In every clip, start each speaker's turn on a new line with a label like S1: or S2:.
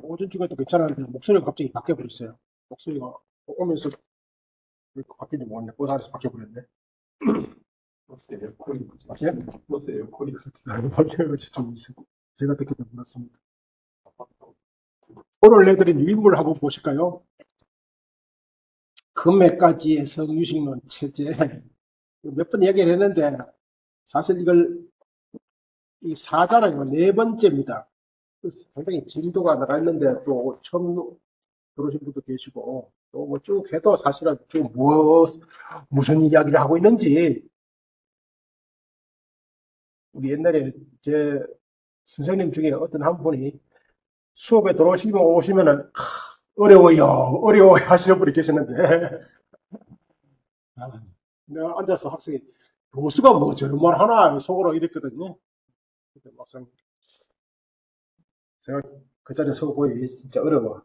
S1: 오전 중에도 괜찮았는데 목소리가 갑자기 바뀌어버렸어요. 목소리가 오면서 왜 바뀌는지 모르겠네. 꼬다리에서 바뀌어버렸네.
S2: 버스 에어컨이 뭐지?
S1: 예?
S2: 버스 에어컨이
S1: 바뀌어가지고 좀 제가 듣기도 그렇습니다. 오늘 내드린 유인물 한번 보실까요? 금액까지의 성유식론 체제. 몇 번 얘기를 했는데 사실 이 사잖아요. 네 번째입니다. 그래서 상당히 진도가 나갔는데 또 처음 들어오신 분도 계시고 또 뭐 쭉 해도 사실은 좀 무슨 이야기를 하고 있는지 우리 옛날에 제 선생님 중에 어떤 한 분이 수업에 오시면은 어려워요 하시는 분이 계셨는데 내가 앉아서 학생이 교수가 뭐 저런 말 하나 속으로 이랬거든요. 근데 막상 제가 그 자리에 서고 보니 진짜 어려워.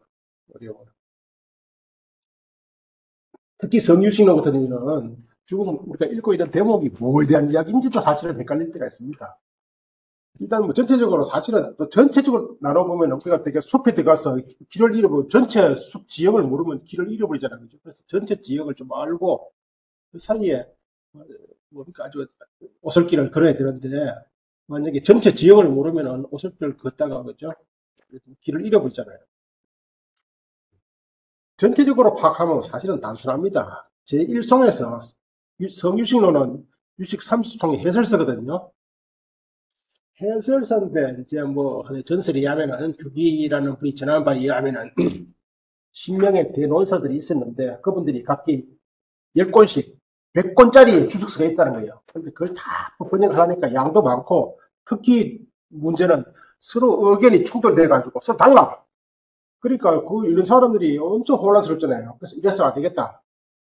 S1: 특히 성유신호 같은 경우는 지금 우리가 읽고 있는 대목이 뭐에 대한 이야기인지도 사실은 헷갈릴 때가 있습니다. 일단 뭐 전체적으로 사실은 또 전체적으로 나눠보면 우리가 되게 숲에 들어가서 길을 잃어버리고 전체 숲 지형을 모르면 길을 잃어버리잖아요. 그죠? 그래서 전체 지형을 좀 알고 그 사이에 뭡니까 아주 오솔길을 걸어야 되는데 만약에 전체 지형을 모르면은 오솔길을 걷다가 그죠? 길을 잃어버리잖아요. 전체적으로 파악하면 사실은 단순합니다. 제1송에서 성유식론은 유식 30송의 해설서거든요. 해설서인데 이제 뭐 전설에 의하면은 주기라는 분이 전한 바에 의하면은 10명의 대논사들이 있었는데 그분들이 각기 10권씩 100권짜리 주석서가 있다는 거예요. 근데 그걸 다 번역을 하니까 양도 많고 특히 문제는 서로 의견이 충돌돼 가지고 서로 달라. 그러니까 이런 사람들이 엄청 혼란스럽잖아요. 그래서 이래서 안 되겠다.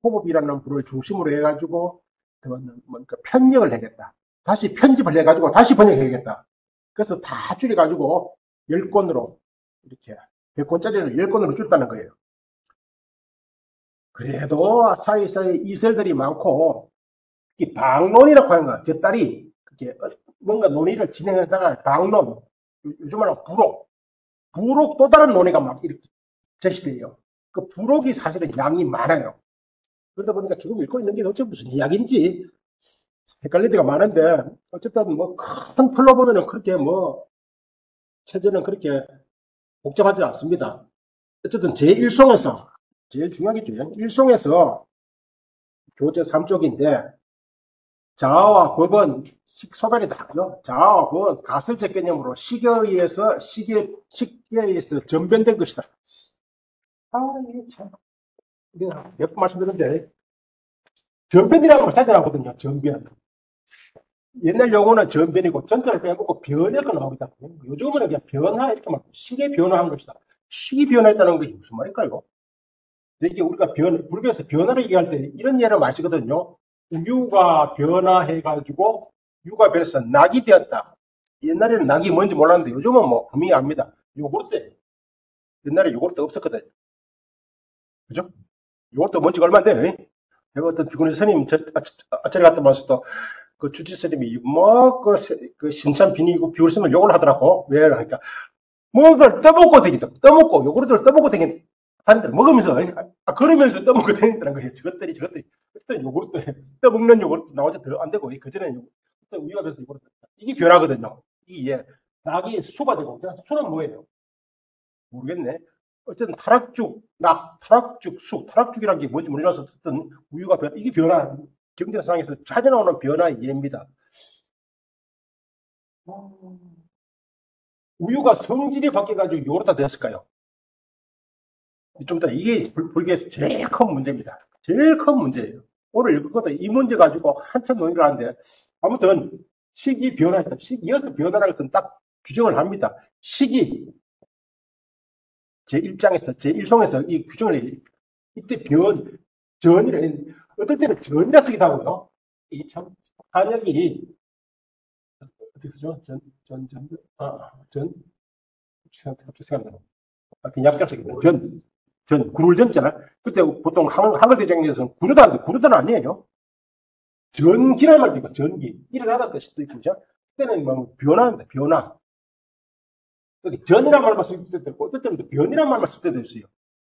S1: 호법이라는 분을 중심으로 해가지고 그러니까 편력을 해야겠다. 다시 편집을 해가지고 다시 번역해야겠다. 그래서 다 줄여가지고 10권으로 이렇게 100권짜리를 10권으로 줄였다는 거예요. 그래도 사이사이 이설들이 많고 이 방론이라고 하는 거야. 제 딸이 그게 뭔가 논의를 진행하다가 방론, 요즘 말하는 부록 또 다른 논의가 막 이렇게 제시돼요. 그 부록이 사실은 양이 많아요. 그러다 보니까 지금 읽고 있는 게 도대체 무슨 이야기인지 헷갈릴 때가 많은데 어쨌든 뭐 큰 틀로 보면은 그렇게 뭐 체제는 그렇게 복잡하지 않습니다. 어쨌든 제1송에서 제일 중요하겠죠. 1송에서 교재 3쪽인데 자아와 법은 식소간이 다르죠. 자아와 법은 가설적 개념으로 시계에 의해서 전변된 것이다. 이게 참 몇 번 말씀드렸는데 전변이라고 찾아나거든요. 전변. 옛날 용어는 전변이고 전자를 빼먹고 변이라고 나오기도 하고 요즘은 그냥 변화 이렇게 막 시계 변화한 것이다. 시기 변화했다는 게 무슨 말일까요? 이게 우리가 불교에서 변화를 얘기할 때 이런 예를 많이 쓰거든요. 우유가 변화해가지고 유가 변해서 낙이 되었다. 옛날에는 낙이 뭔지 몰랐는데 요즘은 뭐 분명히 압니다. 요구르트. 옛날에 요구르트 없었거든요. 그죠? 요구르트 뭔지가 얼마 안 돼요. 내가 어떤 비구니 스님 아차리 갔다 왔을 그 주지 스님이 그 신참 비니고 비구니 스님을 욕을 하더라고. 왜? 그러니까 뭔가를 떠먹고 다닌다. 요구르트를 떠먹고 다닌다. 먹으면서, 그러면서 떠먹고 다닌다는 거예요. 저것들이. 그때 요구르트, 떠먹는 요구르트 나오지 더 안 되고, 그전에 그때 우유가 돼서 요구르트. 이게 변하거든요. 이게, 낙이 수가 되고, 수는 뭐예요? 모르겠네. 어쨌든 타락죽이라는 게 뭔지 모르면서 어떤 우유가 이게 변화, 경제상에서 찾아 나오는 변화의 예입니다. 우유가 성질이 바뀌어가지고 요구르트가 되었을까요? 좀 이따 이게 불교에서 제일 큰 문제입니다. 제일 큰 문제예요. 오늘 읽었거든. 이 문제 가지고 한참 논의를 하는데 아무튼 시기 변화했다. 이어서 변화라는 것은 딱 규정을 합니다. 시기 제1장에서 제1송에서 이 규정을 해요. 이때 전이라 어떨 때는 전이라 쓰기도 하고요. 이 참 한역이 어떻게 쓰죠? 갑자기 생각나요. 그냥 약간 쓰기도 군을 전자. 그때 보통 한글 대장에서는 구르다는 아니에요. 전기란 말입니까? 전기. 일어나다 뜻도 있고, 그죠? 그때는 뭐 변화입니다. 변화. 여기 전이란 말만 쓸 때도 있고, 어떨 때는 변이란 말만 쓸 때도 있어요.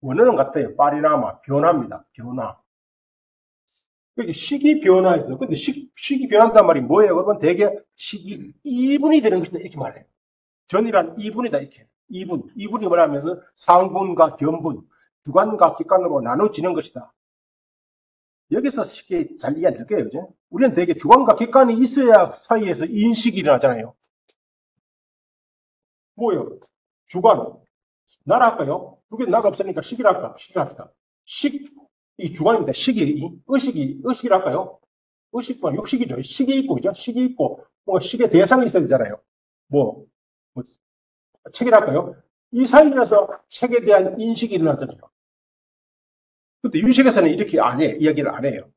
S1: 원어는 같아요. 파리나마, 변화입니다. 변화. 여기 식이 변화해서, 근데 식이 변한단 말이 뭐예요? 그러면 대개 식이 2분이 되는 것이다. 이렇게 말해요. 전이란 2분이다. 이렇게. 2분. 2분이 뭐냐면 상분과 견분, 주관과 객관으로 나눠지는 것이다. 여기서 쉽게 잘 이해 안 될 거예요. 그죠? 우리는 되게 주관과 객관이 있어야 사이에서 인식이 일어나잖아요. 뭐예요? 주관. 나라 할까요? 그게 나가 없으니까 식이라 할까? 식이라 할까? 이 주관입니다. 의식이랄까요? 의식과 육식이죠. 식이 있고, 그죠? 식이 있고, 뭐, 식의 대상이 있어야 되잖아요. 뭐 책이랄까요? 이 사이에서 책에 대한 인식이 일어나잖아요. 근데 유식에서는 이렇게 이야기를 안 해요.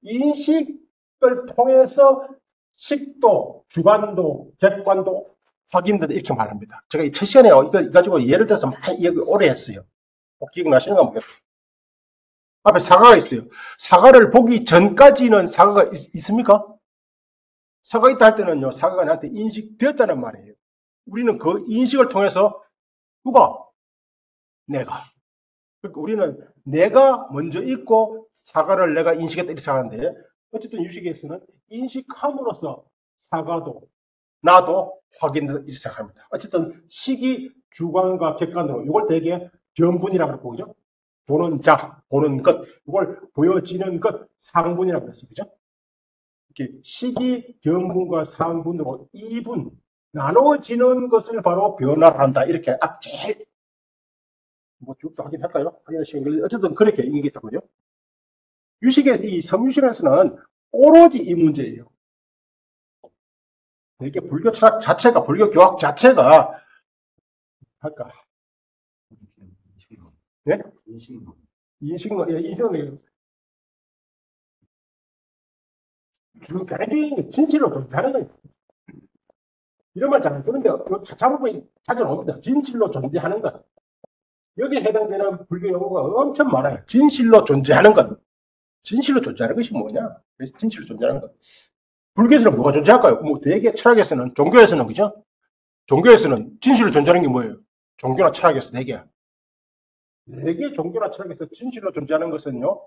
S1: 인식을 통해서 식도, 주관도, 객관도 확인된다 이렇게 말합니다. 제가 이 첫 시간에 이거 가지고 예를 들어서 많이 이야기 오래 했어요. 기억나시는가 모르겠어요. 앞에 사과가 있어요. 사과를 보기 전까지는 사과가 있습니까? 사과가 있다 할 때는요, 사과가 나한테 인식되었다는 말이에요. 우리는 그 인식을 통해서 누가? 내가. 그러니까 우리는 내가 먼저 있고 사과를 내가 인식했다 이렇게 생각하는데 어쨌든 유식에서는 인식함으로써 사과도 나도 확인된다 이렇게 생각합니다. 어쨌든 식이 주관과 객관으로 이걸 되게 견분이라고 보죠. 보는 자, 보는 것, 이걸 보여지는 것, 상분이라고 했어요. 그죠? 이렇게 식이 견분과 상분으로 2분 나눠지는 것을 바로 변화를 한다. 이렇게 제일 뭐 쭉도 확인할까요? 확인하시면 어쨌든 그렇게 얘기했거든요. 유식의 이 성유식에서는 오로지 이 문제예요. 이렇게 불교 철학 자체가 불교 교학 자체가 할까? 네? 인식론, 인식론 개인주의 진실로 존재하는 거예요. 이런 말 잘 안 쓰는데 잡아보면 자주 나옵니다. 진실로 존재하는 것. 여기에 해당되는 불교 용어가 엄청 많아요. 진실로 존재하는 것. 진실로 존재하는 것이 뭐냐? 진실로 존재하는 것. 불교에서는 뭐가 존재할까요? 뭐 대개 철학에서는, 종교에서는, 그죠? 종교에서는 진실로 존재하는 게 뭐예요? 종교나 철학에서 네 개. 네 개 종교나 철학에서 진실로 존재하는 것은요,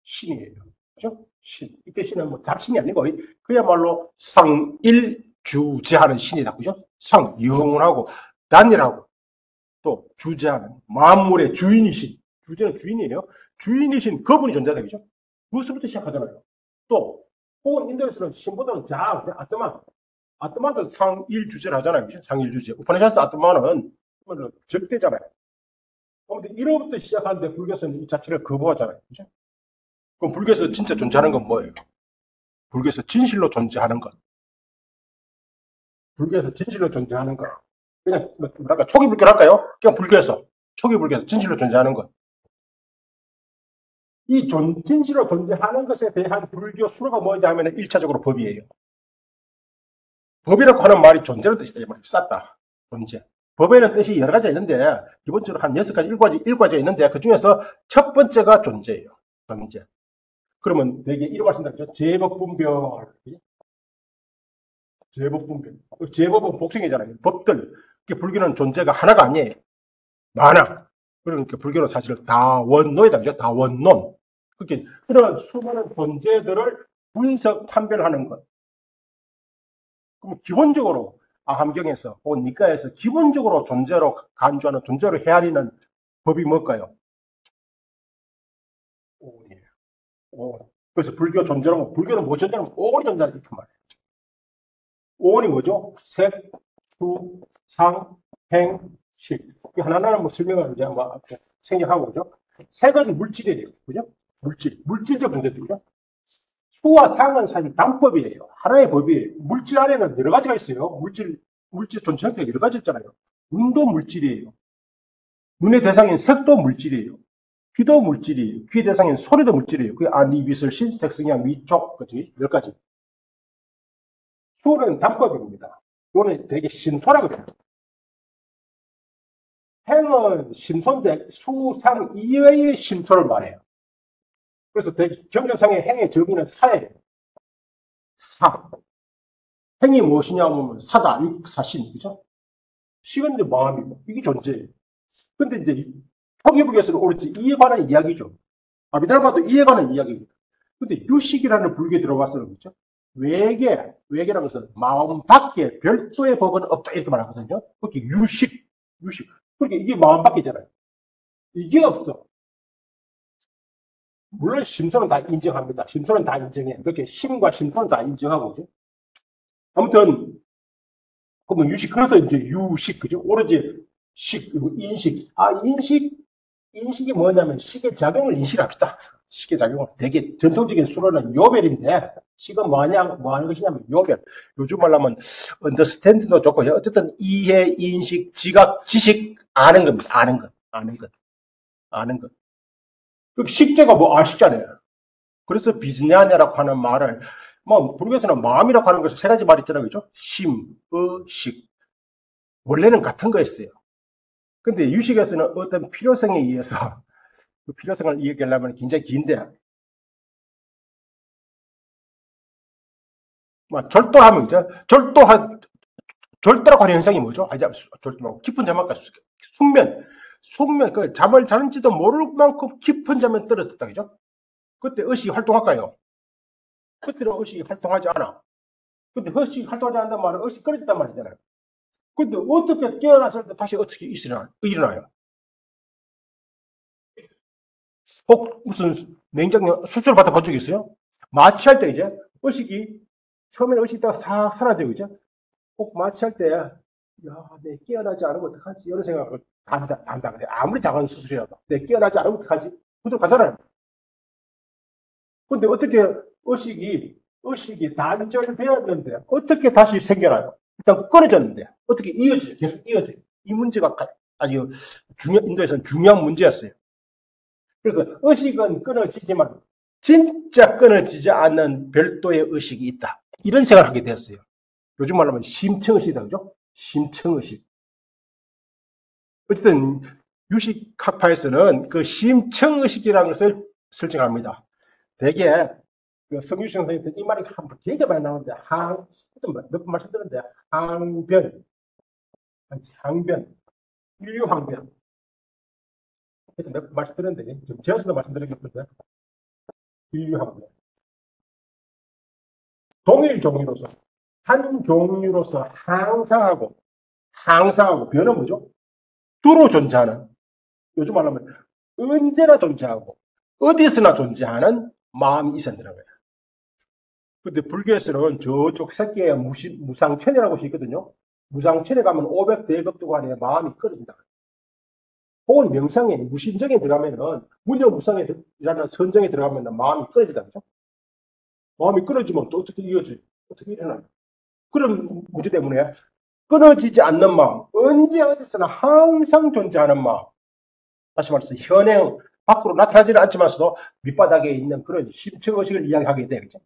S1: 신이에요. 그죠? 신. 이때 신은 뭐 잡신이 아니고, 그야말로 상일주제하는 신이다. 그죠? 상, 영원하고, 단일하고, 또 주제하는, 만물의 주인이신. 주제는 주인이에요. 주인이신 그분이 존재하다. 그죠? 그것부터 시작하잖아요. 또, 혹은 인도에서는 신보다는 아트마도 상일주제를 하잖아요. 그죠? 상일주제. 우파니샤스 아트마는 적대잖아요. 근데 1호부터 시작하는데 불교에서는 이 자체를 거부하잖아요. 그죠? 그럼 불교에서 진짜 존재하는 건 뭐예요? 불교에서 진실로 존재하는 것. 불교에서 진실로 존재하는 것. 그냥, 뭐랄까, 초기 불교를 할까요? 그냥 초기 불교에서 진실로 존재하는 것. 이 진실로 존재하는 것에 대한 불교 수로가 뭐냐 하면 1차적으로 법이에요. 법이라고 하는 말이 존재로 뜻이다. 이 말이 쌌다. 존재. 법에는 뜻이 여러 가지가 있는데, 기본적으로 한 6가지, 7가지가 있는데, 그 중에서 첫 번째가 존재예요. 존재. 그러면 되게 이런 말씀드렸죠. 제법분별. 제법분별. 제법은 복생이잖아요. 법들. 불교는 존재가 하나가 아니에요. 많아. 그러니까 불교는 사실 다원론이다. 그죠? 다원론. 그렇게, 그런 수많은 존재들을 분석, 판별하는 것. 그럼 기본적으로 아함경에서 혹은 니까에서 기본적으로 존재로 간주하는, 존재로 헤아리는 법이 뭘까요? 오온이에요. 오온. 그래서 불교 존재는, 불교는 뭐 존재는 오온이 존재하는 이렇게 말해요. 오온이 뭐죠? 색, 수, 상, 행, 식. 하나하나 뭐 설명을 이제 뭐 생략하고, 그죠? 색은 물질이에요. 그죠? 물질적 존재들이죠. 수와 상은 사실 단법이에요. 하나의 법이에요. 물질 안에는 여러 가지가 있어요. 물질 존재 형태가 여러 가지 있잖아요. 눈도 물질이에요. 눈의 대상인 색도 물질이에요. 귀도 물질이에요. 귀의 대상인 소리도 물질이에요. 그게 안, 이, 비슬, 실, 색성향, 위촉, 그지? 몇 가지. 수는 단법입니다. 이거는 되게 신소라거든요. 행은 심소인데 수상 이외의 심소를 말해요. 그래서 되게 경전상의 행의 정의는 사예요. 사. 행이 무엇이냐 하면 사다, 육사신, 그죠? 식은 이제 마음이고, 이게 존재예요. 근데 이제, 표기불교에서는 오로지 이에 관한 이야기죠. 아비달바도 이에 관한 이야기입니다. 근데 유식이라는 불교에 들어와서는 그죠? 외계라는 것은 마음 밖에 별도의 법은 없다. 이렇게 말하거든요. 그렇게 유식. 그러니까 이게 마음 밖이잖아요. 이게 없어. 물론 심소는 다 인정합니다. 심소는 다 인정해. 그렇게 심과 심소는 다 인정하고, 그죠? 아무튼, 그러면 유식, 그래서 이제 유식, 그죠? 오로지 식, 그리고 인식. 인식이 뭐냐면 식의 작용을 인식합시다. 식의 작용을. 되게 전통적인 수로는 요별인데, 식은 뭐 하는 것이냐면 요별. 요즘 말로 하면 understand도 좋고요. 어쨌든 이해, 인식, 지각, 지식, 아는 겁니다. 아는 것. 그 식재가 뭐 아식잖아요. 그래서 비즈냐냐라고 하는 말을, 뭐, 불교에서는 마음이라고 하는 것을 세 가지 말 있잖아요. 그죠? 심, 식. 원래는 같은 거였어요. 근데 유식에서는 어떤 필요성에 의해서 그 필요성을 이야기하려면 굉장히 긴데, 뭐 절도하면, 그죠? 절도라고 하는 현상이 뭐죠? 절도 말고 깊은 잠만까 숙면, 그 잠을 자는지도 모를 만큼 깊은 잠에 들었었다, 그죠? 그때 의식이 활동할까요? 그때는 의식이 활동하지 않아. 근데 의식이 활동하지 않는단 말은 의식이 끊어졌단 말이잖아요. 근데 어떻게 깨어났을 때 다시 어떻게 일어나요? 혹 무슨 맹장염 수술 받아 본 적 있어요? 마취할 때 이제 의식이 처음에는 의식이 있다가 싹 사라져요, 그죠? 꼭 마취할 때, 야, 내 깨어나지 않으면 어떡하지? 이런 생각을 한다. 그래. 아무리 작은 수술이라도. 내 깨어나지 않으면 어떡하지? 그들 가잖아요. 근데 어떻게 의식이 단절되었는데, 어떻게 다시 생겨나요? 일단 끊어졌는데, 어떻게 이어져요? 계속 이어져요. 이 문제가 아주 인도에서는 중요한 문제였어요. 그래서 의식은 끊어지지만, 진짜 끊어지지 않는 별도의 의식이 있다. 이런 생각을 하게 되었어요. 요즘 말로 하면 심층의식이다, 그죠? 심층의식. 어쨌든 유식학파에서는 그 심층의식이라는 것을 설정합니다. 대개 그 성유식 선생님 이 말이 되게 많이 나오는데 몇번 말씀드렸는데 항변, 인류항변 몇번 말씀드렸는데 좀 지어서도 말씀드리겠는데 인류항변 동일 종류로서 한 종류로서 항상하고 변은 뭐죠? 두루 존재하는 요즘 말하면 언제나 존재하고 어디서나 존재하는 마음이 있어야 되는 거예요. 근데 불교에서는 저쪽 새끼의 무상천이라고 곳이 있거든요. 무상천에 가면 500대급도관에 마음이 끊어진다. 혹은 명상에 무심정에 들어가면은 무념무상이라는 선정에 들어가면 마음이 끊어진다. 그죠? 마음이 끊어지면 또 어떻게 이어져요? 어떻게 일어나요? 그런 문제 때문에 끊어지지 않는 마음, 언제 어디서나 항상 존재하는 마음. 다시 말해서 현행 밖으로 나타나지는 않지만서도 밑바닥에 있는 그런 심층 의식을 이야기하게 되겠죠.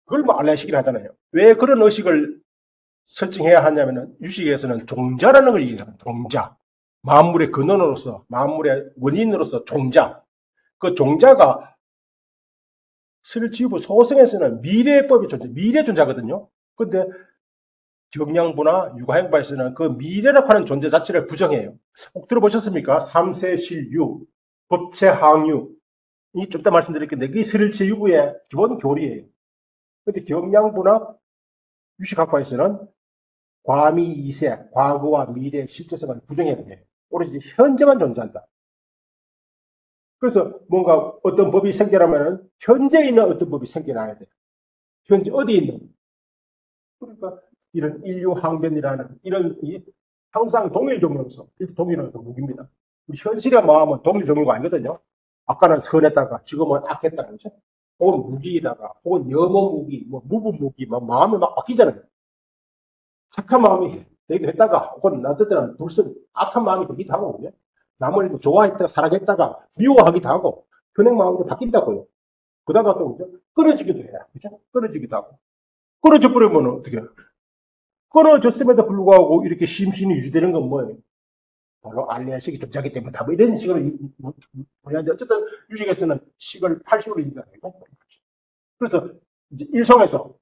S1: 그걸 뭐 알레식이라 하잖아요. 왜 그런 의식을 설정해야 하냐면은 유식에서는 종자라는 걸 얘기해요. 종자. 만물의 근원으로서, 만물의 원인으로서 종자. 그 종자가 설지부 소승에서는 미래법이 미래 존재거든요. 근데 경량부나 육아행바에서는 그 미래라고 하는 존재 자체를 부정해요. 꼭 들어보셨습니까? 삼세실유, 법체항유. 이 좀 이따 말씀드릴겠는데, 그게 설지유부의 기본 교리예요. 근데 경량부나 유식학파에서는 과미 이세, 과거와 미래의 실제성을 부정해야 돼요. 오로지 현재만 존재한다. 그래서 뭔가 어떤 법이 생겨나면 현재 있는 어떤 법이 생겨나야 돼. 현재 어디 있는? 그러니까 이런 인류항변이라는 이런 항상 동일종으로서 동일은 무기입니다. 현실의 마음은 동일종류가 아니거든요. 아까는 선했다가 지금은 악했다 그러죠. 혹은 무기이다가 혹은 염호무기, 뭐 무분무기, 뭐 마음이 막 바뀌잖아요. 착한 마음이 되기도 했다가 혹은 어떤 때는 불순 악한 마음이 되기도 하고 그죠? 남을 뭐 좋아했다가 사랑했다가 미워하기도 하고 현행 마음으로 바뀐다고요. 그러다가 또 그죠? 끊어지기도 해요. 그죠? 끊어지기도 하고. 끊어져 버리면 어떻게 해요? 끊어졌음에도 불구하고 이렇게 심신이 유지되는 건 뭐예요? 바로 알레아식이 존재하기 때문에 다 뭐 이런 식으로 보야지. 어쨌든 유식에서는 식을 80으로 인정해요. 그래서 이제 일성에서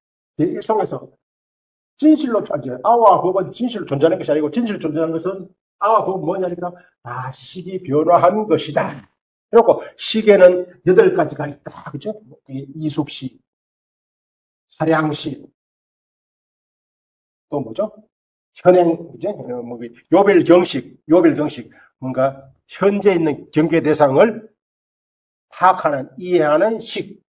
S1: 진실로, 이제, 아와 법은 진실로 존재하는 것이 아니고, 진실로 존재하는 것은, 아와 법은 뭐냐니까, 식이 변화한 것이다. 그리고, 식에는 8가지가 있다. 그죠? 이숙식, 사량식, 또 뭐죠? 현행, 이제, 요별경식, 뭔가, 현재 있는 경계 대상을 파악하는, 이해하는 식.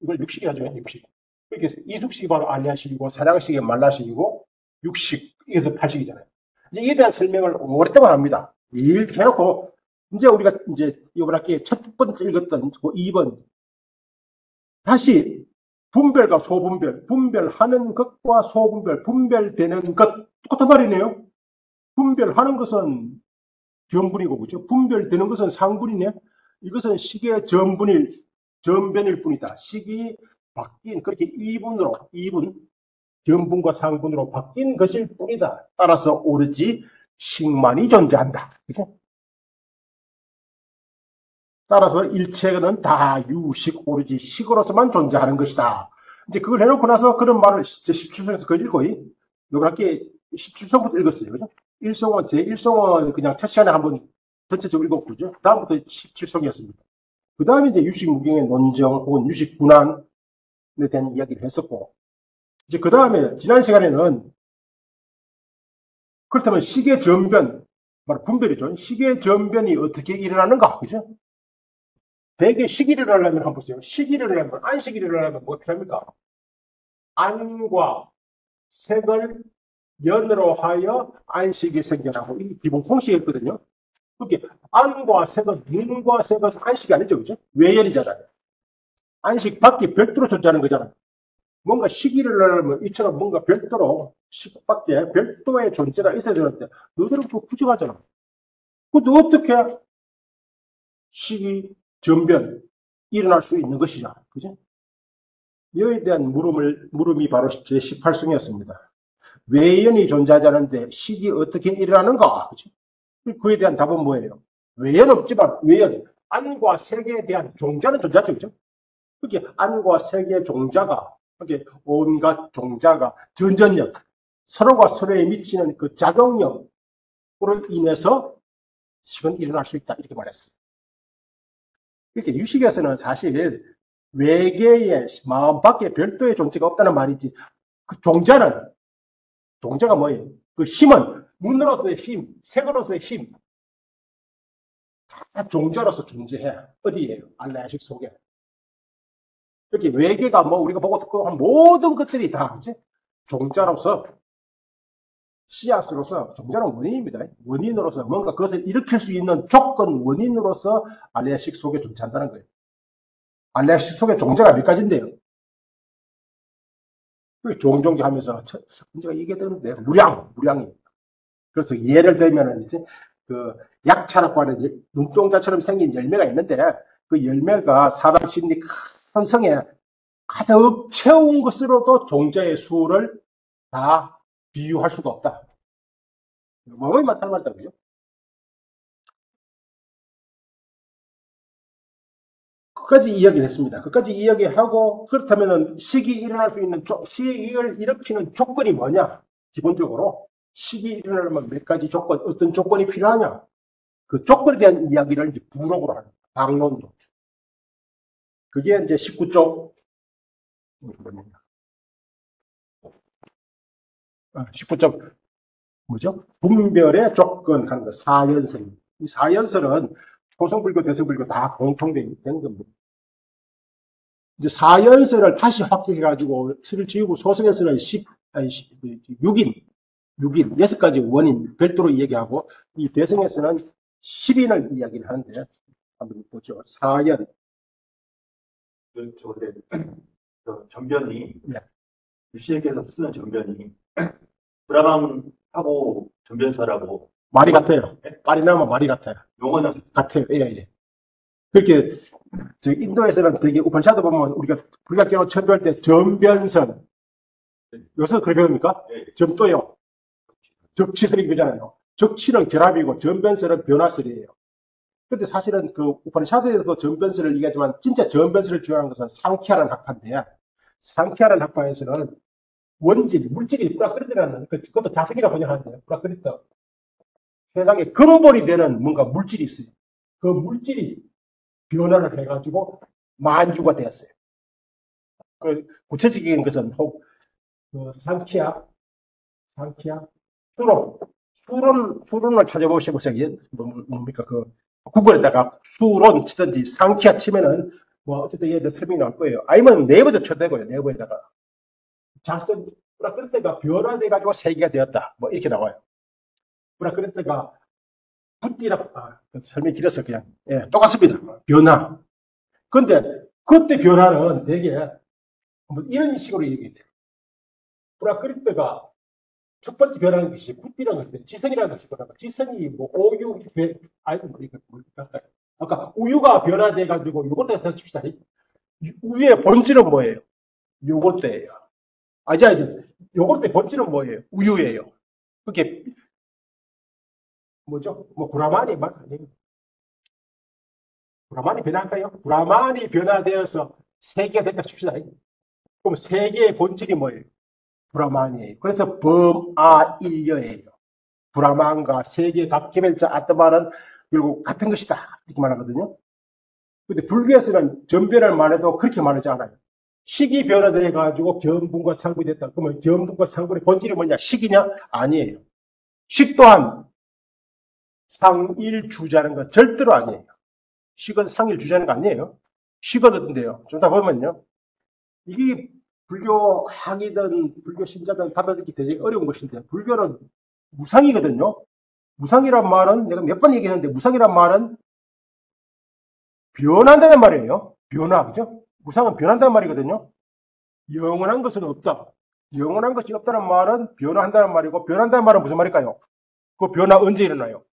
S1: 이걸 육식이라죠, 육식. 이렇게 이숙식이 바로 알리아식이고, 사량식이 말라식이고, 육식, 이게서 팔식이잖아요. 이제 이에 대한 설명을 오랫동안 합니다. 이렇게 해놓고, 이제 우리가 이제 이번 학기에 첫 번째 읽었던 2번. 다시 분별과 소분별, 분별하는 것과 소분별, 분별되는 것, 똑같은 말이네요. 분별하는 것은 견분이고, 그죠? 분별되는 것은 상분이네. 이것은 식의 전변일 뿐이다. 식이 바뀐, 그렇게 이분, 견분과 상분으로 바뀐 것일 뿐이다. 따라서 오로지 식만이 존재한다. 그죠? 따라서 일체는 다 유식, 오로지 식으로서만 존재하는 것이다. 이제 그걸 해놓고 나서 그런 말을 제 17성에서 그걸 읽고, 요번 학기에 17성부터 읽었어요. 그죠? 1성은, 제 1성은 그냥 첫 시간에 한번 전체적으로 읽었고, 그죠? 다음부터 17성이었습니다. 그 다음에 이제 유식무경의 논정 혹은 유식분한에 대한 이야기를 했었고, 이제 그 다음에 지난 시간에는 그렇다면 식의 전변, 바로 분별이죠. 식의 전변이 어떻게 일어나는가, 그죠? 대개 식이 일어나려면 한번 보세요. 식이 일어나려면, 안식이 일어나려면 뭐가 필요합니까? 안과 색을 연으로 하여 안식이 생겨나고, 이 기본 공식이었거든요. 그게 안과 색은, 눈과 색은 안식이 아니죠, 그죠? 외연이잖아요. 안식 밖에 별도로 존재하는 거잖아요. 뭔가 시기를 일어나려면 이처럼 뭔가 별도로 식 밖에 별도의 존재가 있어야 되는데 너희들은 또 부정하잖아. 그것도 어떻게 식이 전변 일어날 수 있는 것이냐, 그죠? 이에 대한 물음이 바로 제 18성이었습니다. 외연이 존재하지 않는데 식이 어떻게 일어나는가, 그죠? 그에 대한 답은 뭐예요? 외연 없지만 안과 색에 대한 종자는 존재하죠, 그죠? 그게 안과 색의 종자가, 그게 온갖 종자가 전전력, 서로가 서로에 미치는 그 작용력으로 인해서 식은 일어날 수 있다, 이렇게 말했어요. 이렇게 유식에서는 사실 외계의 마음 밖에 별도의 존재가 없다는 말이지, 그 종자가 뭐예요? 그 힘은 눈으로서의 힘, 색으로서의 힘, 다 종자로서 존재해. 어디에요? 알레아식 속에. 이렇게 외계가 뭐 우리가 보고 듣고 한 모든 것들이 다 그치? 종자로서, 씨앗으로서, 종자는 원인입니다. 원인으로서 뭔가 그것을 일으킬 수 있는 조건, 원인으로서 알레아식 속에 존재한다는 거예요. 알레아식 속에 종자가 몇 가지인데요. 종종기 하면서 문제가 이게 되는데 무량이. 그래서 예를 들면은 이제 그 약차라고 하는 눈동자처럼 생긴 열매가 있는데 그 열매가 사방심리 큰 성에 가득 채운 것으로도 종자의 수를 다 비유할 수가 없다. 뭐가 맞다는 말이다, 그죠? 끝까지 이야기를 했습니다. 끝까지 이야기하고, 그렇다면 식이 일어날 수 있는, 식을 일으키는 조건이 뭐냐? 기본적으로, 식이 일어나려면 몇 가지 조건, 어떤 조건이 필요하냐? 그 조건에 대한 이야기를 이제 부록으로 하는, 방론으로. 그게 이제 19쪽, 19쪽, 뭐죠? 분별의 조건 하는 거, 사연설. 이 사연설은 토성불교, 대성불교 다 공통된 겁니다. 이제 사연설을 다시 확대해가지고 틀을 지우고 소성에서는 6인, 6가지 원인 별도로 이야기하고 이 대성에서는 10인을 이야기를 하는데 한번 보죠. 사연.
S3: 전변이,
S1: 네.
S3: 유씨에게서 쓰는 전변이 브라방하고 전변서라고
S1: 말이 같아요. 말이 나면 말이 같아요.
S3: 용어는
S1: 같아요. 예, 예. 그렇게 인도에서는 되게 우판샤드 보면 우리가 불가계로 처음 배울 때 전변선. 여기서 그렇게 배웁니까?
S3: 네.
S1: 점도요. 적치설이 그잖아요. 적치는 결합이고 전변설은 변화설이에요. 근데 사실은 그 우파니샤드에서도 전변설을 얘기하지만 진짜 전변설을 주장하는 것은 상키아라는 학파인데 상키아라는 학파에서는 원질, 물질이 프라크리트라는, 그것도 자석이라고 번역하는데, 프라크리트. 세상에 근본이 되는 뭔가 물질이 있어요. 그 물질이 변화를 해가지고 만주가 되었어요. 그 구체적인 것은 혹, 상키야, 수론을 찾아보시고요. 뭡니까, 구글에다가 수론 치든지 상키야 치면은, 뭐, 어쨌든 얘들 설명이 나올 거예요. 아니면 네이버도 쳐대고요, 네이버에다가. 자선, 프라크리트가 변화돼가지고 세계가 되었다. 뭐, 이렇게 나와요. 프라크리트가 붓기라, 설명이 길어서 그냥, 예, 똑같습니다. 변화. 근데, 그때 변화는 되게, 뭐 이런 식으로 얘기해요. 프라크리트가 첫 번째 변하는 것이 붓기라는 것인데, 지성이라는 것이 변화가, 지성이 뭐, 오유, 아니, 뭡니까? 아까 우유가 변화돼가지고, 요것도 생각합시다. 우유의 본질은 뭐예요? 요것도예요. 아니죠. 요것도의 본질은 뭐예요? 우유예요. 그게, 뭐죠? 뭐, 브라만이 말 아니에요. 브라만이 변할까요? 브라만이 변화되어서 세계가 됐다 칩시다. 그럼 세계의 본질이 뭐예요? 브라만이에요. 그래서 범아일려예요. 브라만과 세계의 각 개별자 아트마는 결국 같은 것이다. 이렇게 말하거든요. 근데 불교에서는 전변을 말해도 그렇게 말하지 않아요. 식이 변화돼가지고 견분과 상분이 됐다. 그러면 견분과 상분의 본질이 뭐냐? 식이냐? 아니에요. 식 또한 상일주자는 건 절대로 아니에요. 식은 상일주자는 거 아니에요. 식은 어떤데요? 좀 더 보면요. 이게 불교 학이든 불교 신자든 받아들이기 되게 어려운 것인데, 불교는 무상이거든요. 무상이란 말은 내가 몇 번 얘기했는데, 무상이란 말은 변한다는 말이에요. 변화, 그죠? 무상은 변한다는 말이거든요. 영원한 것은 없다. 영원한 것이 없다는 말은 변화한다는 말이고, 변한다는 말은 무슨 말일까요? 그 변화 언제 일어나요?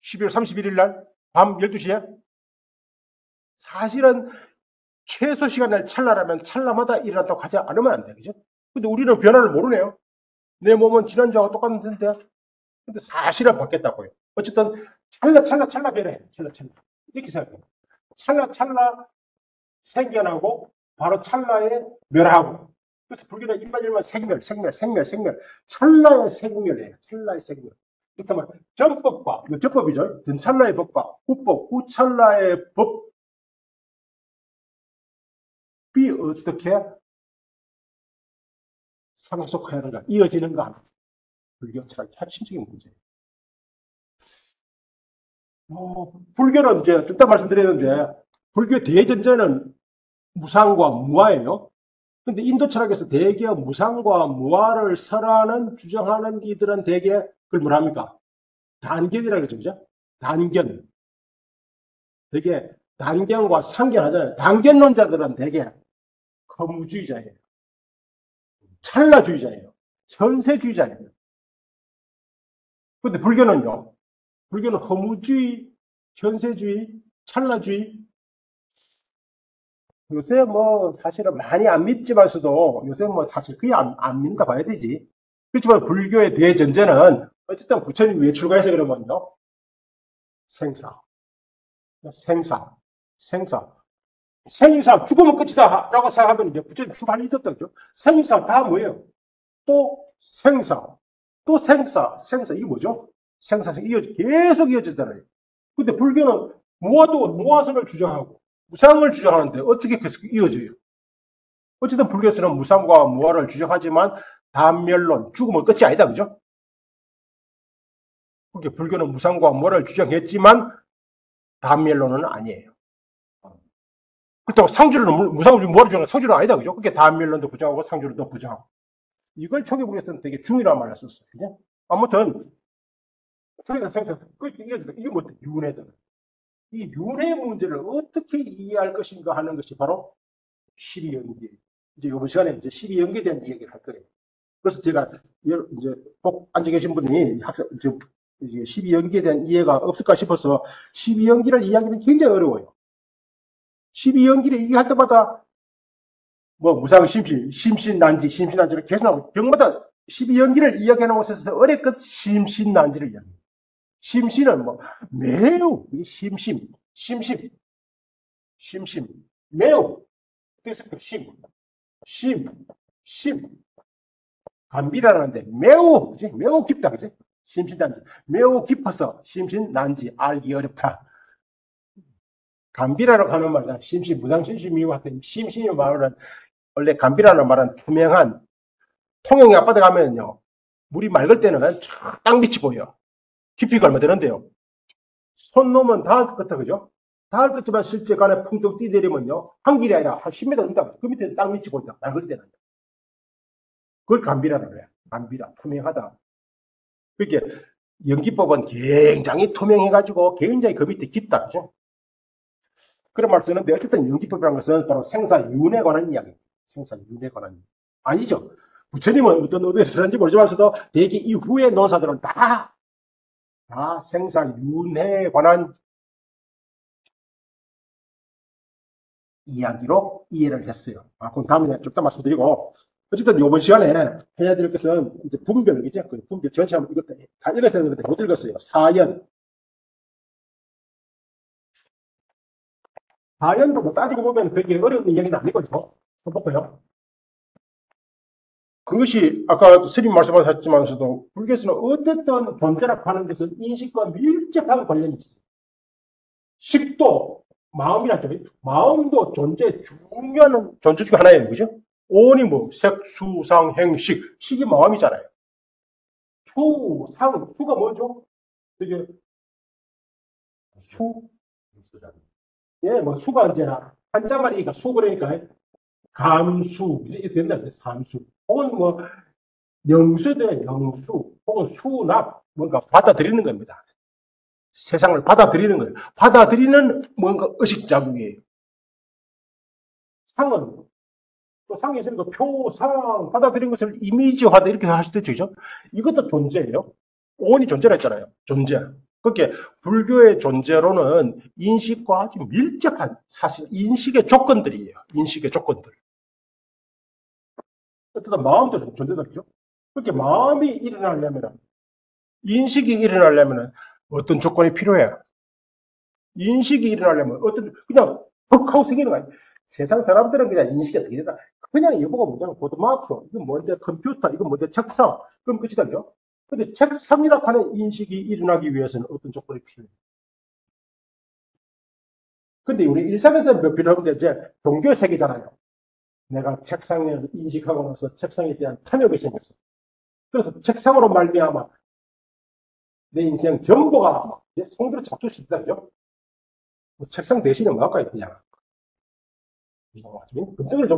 S1: 12월 31일 날 밤 12시에? 사실은 최소 시간을 찰나라면 찰나마다 일어난다고 하지 않으면 안 돼. 그죠? 근데 우리는 변화를 모르네요. 내 몸은 지난주하고 똑같은데, 근데 사실은 바뀌었다고요. 어쨌든, 찰나 변해. 찰나. 이렇게 생각해요. 찰나 생겨나고, 바로 찰나에 멸하고. 그래서 불교는 일반일만 생멸. 찰나의 생멸이에요. 찰나의 생멸. 그렇다면, 전법과, 이거 전법이죠. 전찰나의 법과 후법, 후찰나의 법이 어떻게 상속하는가, 이어지는가. 불교 철학의 핵심적인 문제예요. 불교는 이제 좀 이따 말씀드렸는데, 불교 대전제는 무상과 무아예요. 근데 인도 철학에서 대개 무상과 무아를 설하는, 주장하는 이들은 대개 그걸 뭐라 합니까? 단견이라고 그러죠, 그죠? 단견. 대개 단견과 상견 하잖아요. 단견론자들은 대개 거무주의자예요. 찰나주의자예요. 현세주의자예요. 근데 불교는요? 불교는 허무주의, 현세주의, 찰나주의. 요새 뭐 사실은 많이 안 믿지만서도 요새 뭐 사실 그게 안 믿는다 봐야 되지. 그렇지만 불교의 대전제는 어쨌든 부처님 왜 출가해서 그러면요. 생사. 생사, 죽으면 끝이다 라고 생각하면 이제 부처님 출가할 일이 없다 그죠. 생사 다 뭐예요? 또 생사, 또 생사. 이게 뭐죠? 생사가 계속 이어지잖아요. 근데 불교는 무아선을 주장하고 무상을 주장하는데 어떻게 계속 이어져요? 어쨌든 불교에서는 무상과 무아를 주장하지만 단멸론, 죽음은 끝이 아니다. 그죠? 그게 불교는 무상과 무아를 주장했지만 단멸론은 아니에요. 그렇다고 무상을 무아를 주장하는 상주는 아니다. 그죠? 그게 단멸론도 부정하고 상주론도 부정하고. 이걸 초기 불교에서는 되게 중이라는 말을 썼어요. 그죠? 아무튼 생사, 이게 뭐 윤회다. 이 윤회 문제를 어떻게 이해할 것인가 하는 것이 바로 12연계. 이제 이번 시간에 이제 12연계에 대한 이야기를 할 거예요. 그래서 제가 이제 꼭 앉아 계신 분이 12연계에 대한 이해가 없을까 싶어서 12연계를 이해하기는 굉장히 어려워요. 12연계를 이해할 때마다 뭐 무상 심신난지를 계속 나오고 병마다 12연계를 이야기하는 곳에서 어렵것 심신난지를 이야기해요. 심신은 뭐 매우 심심 매우 그래서 심 심, 감비라는데 매우, 그지? 매우 깊다, 그지? 심신난지. 매우 깊어서 심신난지 알기 어렵다. 감비라라고 하는 말은 심신, 무상심심이와 같은 심신의 말은 원래 감비라는 말은 투명한 통영이 앞바다 가면요. 물이 맑을 때는 그냥 쫙 밑이 보여. 깊이가 얼마 되는데요. 손 놓으면 닿을 것 같아, 그죠? 닿을 것 같지만 실제 간에 풍덩 뛰내리면요. 한 길이 아니라 한 10m 된다. 그 밑에 딱 밑이 보인다. 맑을 때는. 그걸 감비라는 거야. 감비라. 투명하다. 그렇게 연기법은 굉장히 투명해가지고 굉장히 그 밑에 깊다. 그죠? 그런 말 쓰는데 어쨌든 연기법이라는 것은 바로 생사윤회에 관한 이야기. 생사윤회에 관한 아니죠. 부처님은 어떤 의도에서 쓰는지 모르지만서도 대개 이후의 논사들은 다 생사윤회에 관한 이야기로 이해를 했어요. 그럼 다음에 좀 더 말씀드리고 어쨌든 이번 시간에 해야 될 것은 이제 분별이죠. 그 분별 전체 한번 이것도 다 읽었어야 되는데 못 읽었어요. 사연도 뭐 따지고 보면 그렇게 어려운 이야기는 아니거든요. 한번 볼까요? 그것이 아까 스님 말씀하셨지만서도 불교에서는 어쨌든 존재라고 하는 것은 인식과 밀접한 관련이 있어요. 식도, 마음이라죠. 마음도 중요한 존재 중 하나예요. 그죠? 오니 뭐, 색, 수, 상, 행, 식. 식이 마음이잖아요. 수, 상, 수가 뭐죠? 되게, 수, 예, 뭐, 수가 언제나, 한자마리가 수, 그러니까, 감수, 이렇게 된다. 삼수. 혹은 뭐, 영수대 영수, 혹은 수납, 뭔가 받아들이는 겁니다. 세상을 받아들이는 거예요. 받아들이는 뭔가 의식자국이에요. 상은, 또 상에 있으니까 표상, 받아들인 것을 이미지화다 이렇게 할 수도 있죠. 그죠? 이것도 존재예요. 오온이 존재라 했잖아요. 존재. 그렇게 불교의 존재로는 인식과 아주 밀접한 사실 인식의 조건들이에요. 인식의 조건들. 어쨌든 마음도 존재다. 그렇게 마음이 일어나려면 인식이 일어나려면 어떤 조건이 필요해요? 인식이 일어나려면 그냥 퍽 하고 생기는 거 아니에요. 세상 사람들은 그냥 인식이 어떻게 되나? 그냥 이거가 뭐냐면 보드마크, 이건 뭔데 컴퓨터, 이건 뭔데 책상, 그럼 끝이죠. 근데 책상이라고 하는 인식이 일어나기 위해서는 어떤 조건이 필요해요? 근데 우리 일상에서 몇 필요한데 이제 종교의 세계잖아요. 내가 책상을 인식하고 나서 책상에 대한 탐욕이 생겼어. 그래서 책상으로 말미암아 내 인생 전부가 이제 송두리 잡수 싶다, 그죠? 뭐 책상 대신에 뭐 할까요, 그냥? 금덩이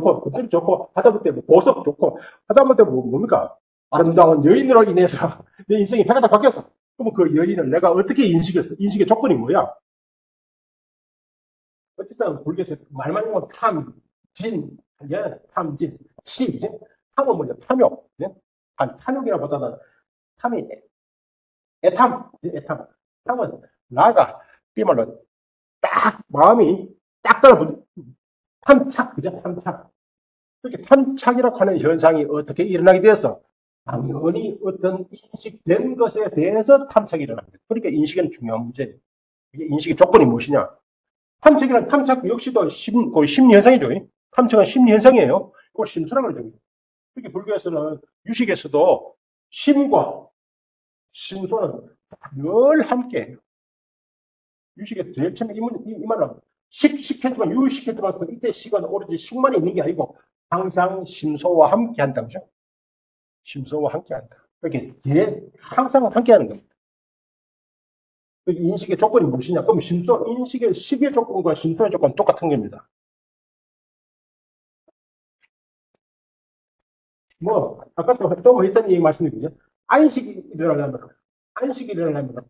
S1: 좋고, 하다못해 뭐 보석 좋고, 하다못해 뭡니까? 아름다운 여인으로 인해서 내 인생이 해가 다 바뀌었어. 그러면 그 여인을 내가 어떻게 인식했어? 인식의 조건이 뭐야? 어쨌든 불교에서 말만 하면 탐진, 시, 탐은 뭐냐? 탐욕. 예? 탐욕이라보다는 탐이 애탐. 탐은 나가, 이 말로 딱 마음이 딱 따라붙는 탐착, 그죠? 탐착. 그렇게 탐착이라고 하는 현상이 어떻게 일어나게 되어서 당연히 어떤 인식된 것에 대해서 탐착이 일어납니다. 그러니까 인식은 중요한 문제예요. 이게 인식의 조건이 무엇이냐? 탐착 역시도 거의 심리 현상이죠. 탐착은 심리 현상이에요. 이걸 심수라고 그러죠. 특히 불교에서는 유식에서도 심과 심소는 늘 함께해요. 유식에 제일 처음에 이 말은 식했지만 유식했지만 이때 식은 오로지 식만 있는 게 아니고 항상 심소와 함께 한다고 그죠? 심소와 함께 한다. 이렇게 항상 함께 하는 겁니다. 인식의 조건이 무엇이냐? 그럼 식의 조건과 심소의 조건은 똑같은 겁니다. 아까 또 했던 얘기 말씀드리죠. 안식이 일어나려면,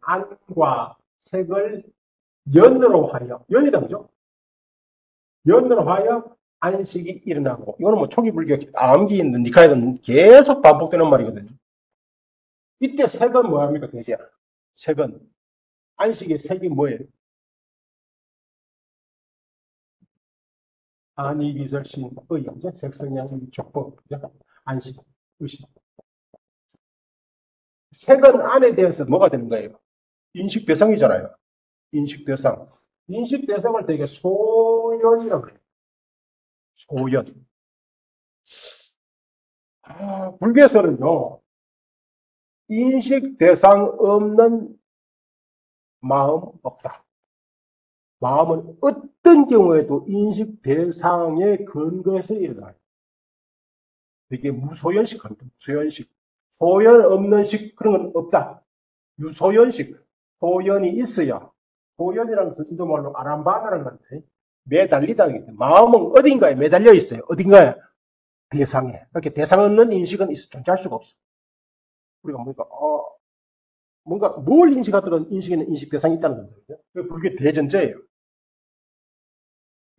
S1: 안과 색을 연으로 하여, 연이다, 그죠? 연으로 하여 안식이 일어나고, 이거는 뭐 초기 불교 암기인 니카에는 계속 반복되는 말이거든요. 이때 색은 뭐합니까, 대개? 색은, 안식의 색이 뭐예요? 안이, 비설, 신, 의, 색성양, 족법, 안식, 의식. 색은 안에 대해서 뭐가 되는 거예요? 인식 대상이잖아요. 인식 대상. 인식 대상을 되게 소연이라고 해요. 소연. 불교에서는요, 인식 대상 없는 마음 없다. 마음은 어떤 경우에도 인식 대상의 근거에서 일어나요. 이게 무소연식합니다. 무소연식. 소연 없는 식, 그런 건 없다. 유소연식. 소연이 있어야. 소연이라는 것은 인도말로 아람바다라는 건데, 매달리다는 게 마음은 어딘가에 매달려 있어요. 어딘가에. 대상에. 그렇게 대상 없는 인식은 존재할 수가 없어. 우리가 뭔가 뭘 인식하더라도 인식에는 인식 대상이 있다는 거거든요. 그게 불교의 대전제예요.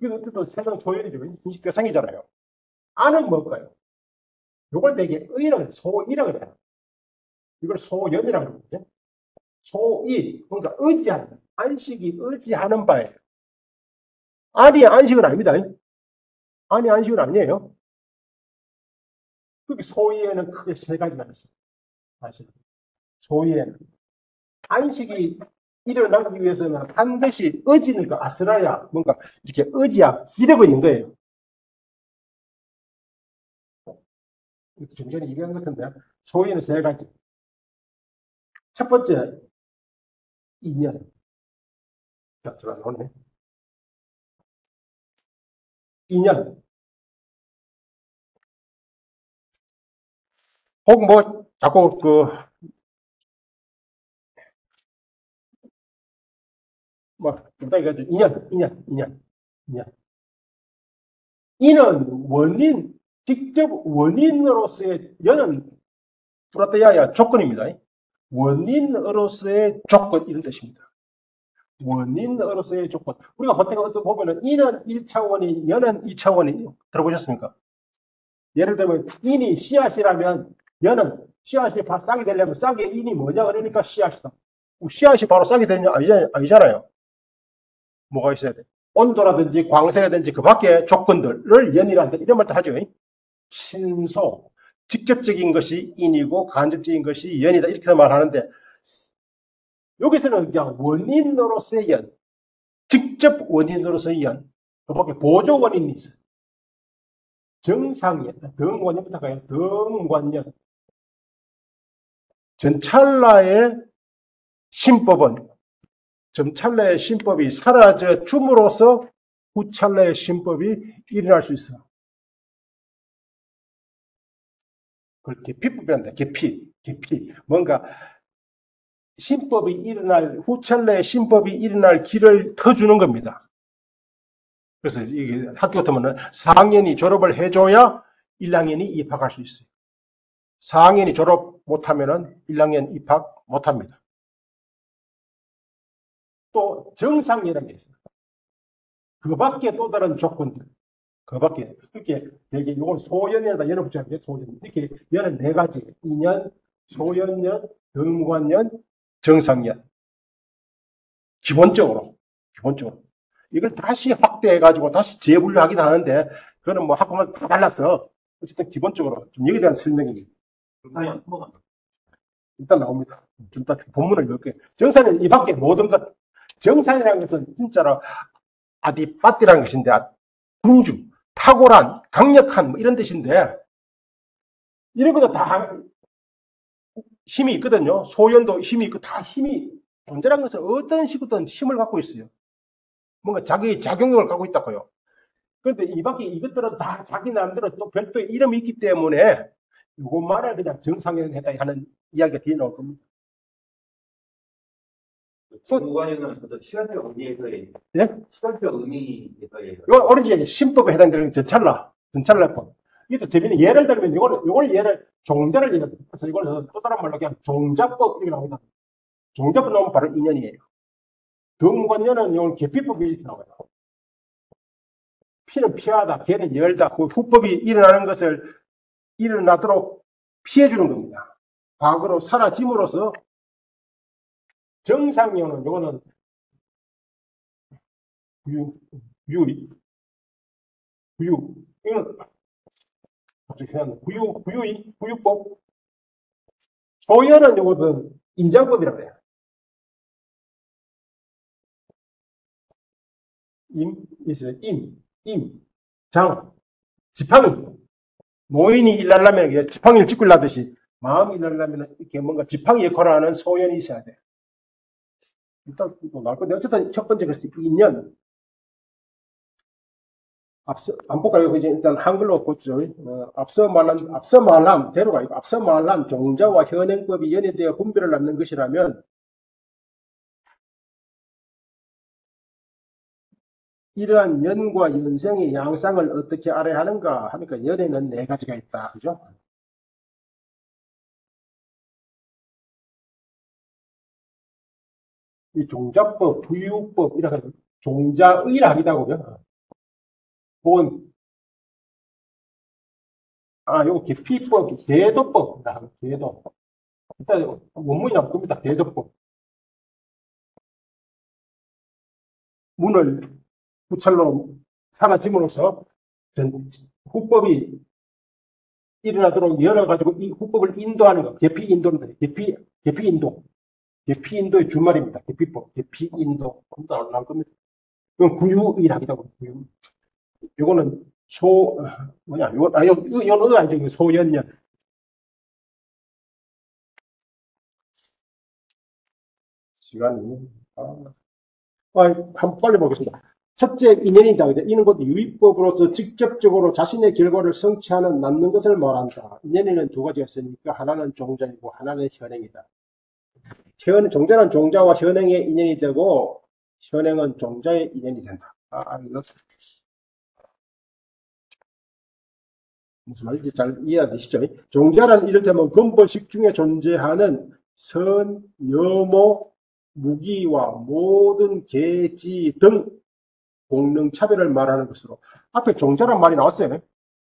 S1: 그게 어쨌든 세상 소연이죠. 인식 대상이잖아요. 안은 뭘까요? 요걸 되게 의라고 해요. 소이라고 해요. 이걸 소연이라고 하거든요. 소이, 그러니까 의지하는, 안식이 의지하는 바예요. 안이 안식은 아닙니다. 안이 안식은 아니에요. 그게 소이에는 크게 세 가지가 있어요. 사실. 소이에는. 안식이 일어나기 위해서는 반드시 의지니까 아스라야, 뭔가 이렇게 의지야, 기대고 있는 거예요. 좀 전에 얘기한 것 같은데, 소위는 세 가지. 첫 번째, 인연. 자, 들어가네. 인연. 혹 뭐, 자꾸 인연. 인은 직접 원인으로서의, 연은 프라테야야 조건입니다. 원인으로서의 조건, 이런 뜻입니다. 원인으로서의 조건. 우리가 보통 어떤 보면은 인은 1차원이, 연은 2차원이 들어보셨습니까? 예를 들면 인이 씨앗이라면 연은 씨앗이 싹이 되려면 싹의 인이 뭐냐 그러니까 씨앗이다. 씨앗이 바로 싹이 되냐 아니잖아요. 뭐가 있어야 돼? 온도라든지 광색이라든지 그 밖의 조건들을 연이란다 이런 말도 하죠. 친소 직접적인 것이 인이고 간접적인 것이 연이다 이렇게 말하는데 여기서는 그냥 원인으로서의 연, 직접 원인으로서의 연, 그 밖에 보조 원인이 있어요. 정상연, 등관연부터 가요. 등관연. 전찰나의 신법은 전찰나의 신법이 사라져 줌으로써 후찰나의 신법이 일어날 수 있어. 그걸 계피법이란다. 계피. 뭔가 신법이 일어날, 후찰나의 신법이 일어날 길을 터주는 겁니다. 그래서 이게 학교 같으면 4학년이 졸업을 해줘야 1학년이 입학할 수 있어요. 4학년이 졸업 못하면 1학년 입학 못합니다. 또 정상이라는 게 있어요. 그 밖에 또 다른 조건들. 그 밖에. 이렇게 되게 이건 소연이다 연을 붙여야 소연. 이렇게 연은 네 가지. 인연, 소연연, 등관연, 정상연. 기본적으로. 이걸 다시 확대해가지고 다시 재분류하기도 하는데, 그거는 뭐 학교마다 다 달랐어. 어쨌든 기본적으로 좀 여기에 대한 설명입니다.
S3: 정상이 한번
S1: 일단 나옵니다. 좀 이따 본문을 읽을게요. 정상은 이 밖에 모든 것. 정상이라는 것은 진짜로 아디빠띠라는 것인데, 군주, 탁월한, 강력한 뭐 이런 뜻인데 이런 것도 다 힘이 있거든요. 소연도 힘이 있고 다 힘이 존재라는 것은 어떤 식으로든 힘을 갖고 있어요. 뭔가 자기 작용력을 갖고 있다고요. 그런데 이 밖에 이것들은 다 자기 나름대로 또 별도의 이름이 있기 때문에 이것만을 그냥 정상연했다 하는 이야기가 뒤에 나올 겁니다.
S3: 무관여는 시간적 의미에서의
S1: 예?
S3: 시간적 의미에서의
S1: 이거 오렌지 신법에 해당되는 전찰라법. 이것도 재미있는 예를 들면 이걸 예를 종자를 예를 들어서 이거는 또 다른 말로 그냥 종자법 이렇게 나옵니다. 종자법 나오면 바로 인연이에요. 등관연은 이건 계피법이 이렇게 나와요. 피는 피하다, 개는 열다. 그 후법이 일어나는 것을 일어나도록 피해주는 겁니다. 과거로 사라짐으로써 정상연은 이거는 구유, 이거는 갑자기 생각나. 구유법. 소연은 이거는 임장법이라고 해요. 장, 지팡이. 노인이 일하려면 이게 지팡이를 짚고 일하듯이 마음이 일하려면 이렇게 뭔가 지팡이 역할을 하는 소연이 있어야 돼. 일단 또 나올 건데 어쨌든 첫 번째 글쎄 인연. 앞서 안 볼까요? 이제 일단 한글로 보죠. 앞서 말한 대로가 있고 앞서 말한 종자와 현행법이 연해되어 분별을 낳는 것이라면 이러한 연과 연생의 양상을 어떻게 알아야 하는가 하니까 연에는 네 가지가 있다. 그죠? 이 종자법, 부유법, 이렇게 종자의라 하기도 하고요. 혹은, 요거 계피법, 계도법이라 하고, 계도. 일단, 원문이 나올 겁니다. 계도법. 문을 부찰로 사라짐으로써 후법이 일어나도록 열어가지고 이 후법을 인도하는 거. 계피인도입니다. 계피인도. 계피인도의 주말입니다. 계피법, 계피인도. 나올 겁니다. 그건 구유의라기도 하고, 구유. 요거는 이건 아니죠. 소연년. 시간이, 한번 빨리 보겠습니다. 첫째, 인연이다. 이는 곧 유의법으로서 직접적으로 자신의 결과를 성취하는, 낳는 것을 말한다. 인연에는 두 가지가 있으니까, 하나는 종자이고, 하나는 현행이다. 종자는 종자와 현행의 인연이 되고, 현행은 종자의 인연이 된다. 이거 무슨 말인지 잘 이해가 되시죠? 종자란 이를테면 근본식 중에 존재하는 선, 여모, 무기와 모든 계지 등 공능 차별을 말하는 것으로 앞에 종자란 말이 나왔어요.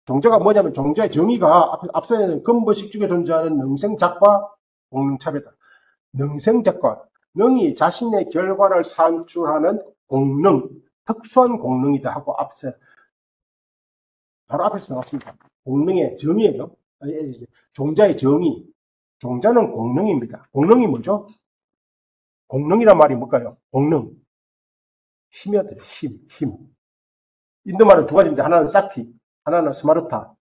S1: 종자가 뭐냐면 종자의 정의가 앞서에는 근본식 중에 존재하는 능생작과 공능차별이다. 능생작과 능이 자신의 결과를 산출하는 공능, 특수한 공능이다 하고 바로 앞에서 나왔습니다. 공능의 정의예요. 종자의 정의. 종자는 공능입니다. 공능이 뭐죠? 공능이란 말이 뭘까요? 공능. 힘이었대요. 힘. 인도말은 두 가지인데 하나는 사티, 하나는 스마르타.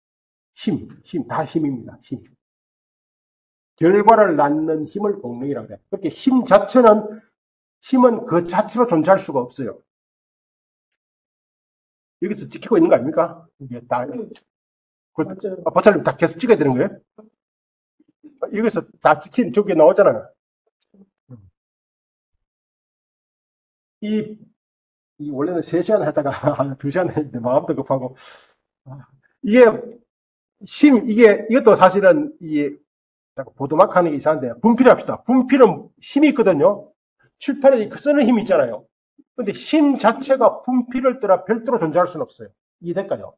S1: 다 힘입니다. 힘. 결과를 낳는 힘을 공능이라고 해요. 그렇게 힘은 그 자체로 존재할 수가 없어요. 여기서 찍히고 있는 거 아닙니까? 이게 다, 버찰님 다 계속 찍어야 되는 거예요? 여기서 다 찍힌 저게 나오잖아요. 이 원래는 3시간 하다가 2시간 했는데 마음도 급하고. 이것도 사실은 보도막 하는 게 이상한데, 분필합시다. 분필은 힘이 있거든요. 칠판에 쓰는 힘이 있잖아요. 근데 힘 자체가 분필을 떠나 별도로 존재할 수는 없어요. 이해될까요?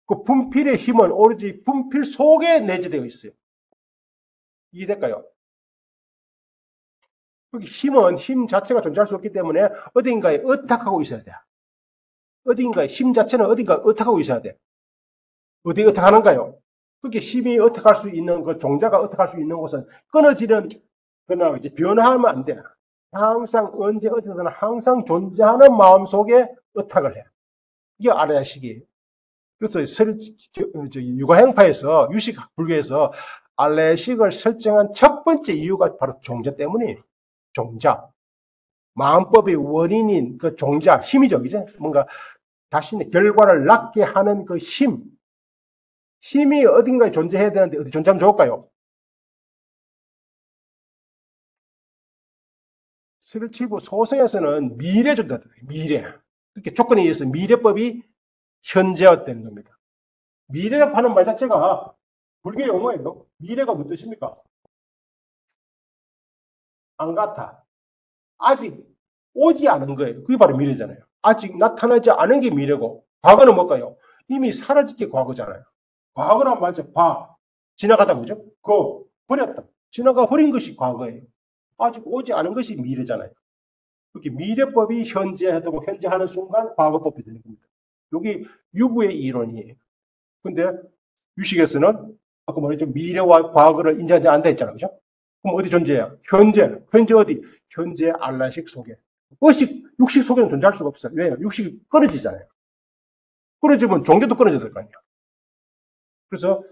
S1: 그 분필의 힘은 오로지 분필 속에 내재되어 있어요. 이해될까요? 힘은 힘 자체가 존재할 수 없기 때문에 어딘가에 의탁하고 있어야 돼. 힘 자체는 어딘가에 의탁하고 있어야 돼. 어디에 의탁하는가요? 그렇게 힘이 의탁할 수 있는, 그 종자가 의탁할 수 있는 곳은 그러나 이제 변화하면 안 돼. 항상 언제 어디서는 항상 존재하는 마음속에 의탁을 해. 이게 알레식이에요. 그래서 유가행파에서 유식 불교에서 알레식을 설정한 첫 번째 이유가 바로 종자 때문이에요. 종자. 마음법의 원인인 그 종자, 힘이죠. 그죠? 뭔가 자신의 결과를 낳게 하는 그 힘. 힘이 어딘가에 존재해야 되는데 어디 존재하면 좋을까요? 11.7부 소승에서는 미래 존재다. 미래. 그렇게 조건에 의해서 미래법이 현재화되는 겁니다. 미래라고 하는 말 자체가 불교 용어예요. 미래가 무슨 뜻입니까? 안 같아. 아직 오지 않은 거예요. 그게 바로 미래잖아요. 아직 나타나지 않은 게 미래고, 과거는 뭘까요? 이미 사라진 게 과거잖아요. 과거란 말이죠. 지나가다 그죠? 버렸다. 지나가 버린 것이 과거예요. 아직 오지 않은 것이 미래잖아요. 그렇게 미래법이 현재되고 현재하는 순간 과거법이 되는 겁니다. 여기 유부의 이론이에요. 근데 유식에서는 아까 말했죠. 미래와 과거를 인정하지 않는다 했잖아요. 그죠? 그럼 어디 존재해요? 현재 어디? 현재 알라식 속에. 육식 속에는 존재할 수가 없어요. 왜요? 육식이 끊어지잖아요. 끊어지면 종교도 끊어져야 될 거 아니에요. 그래서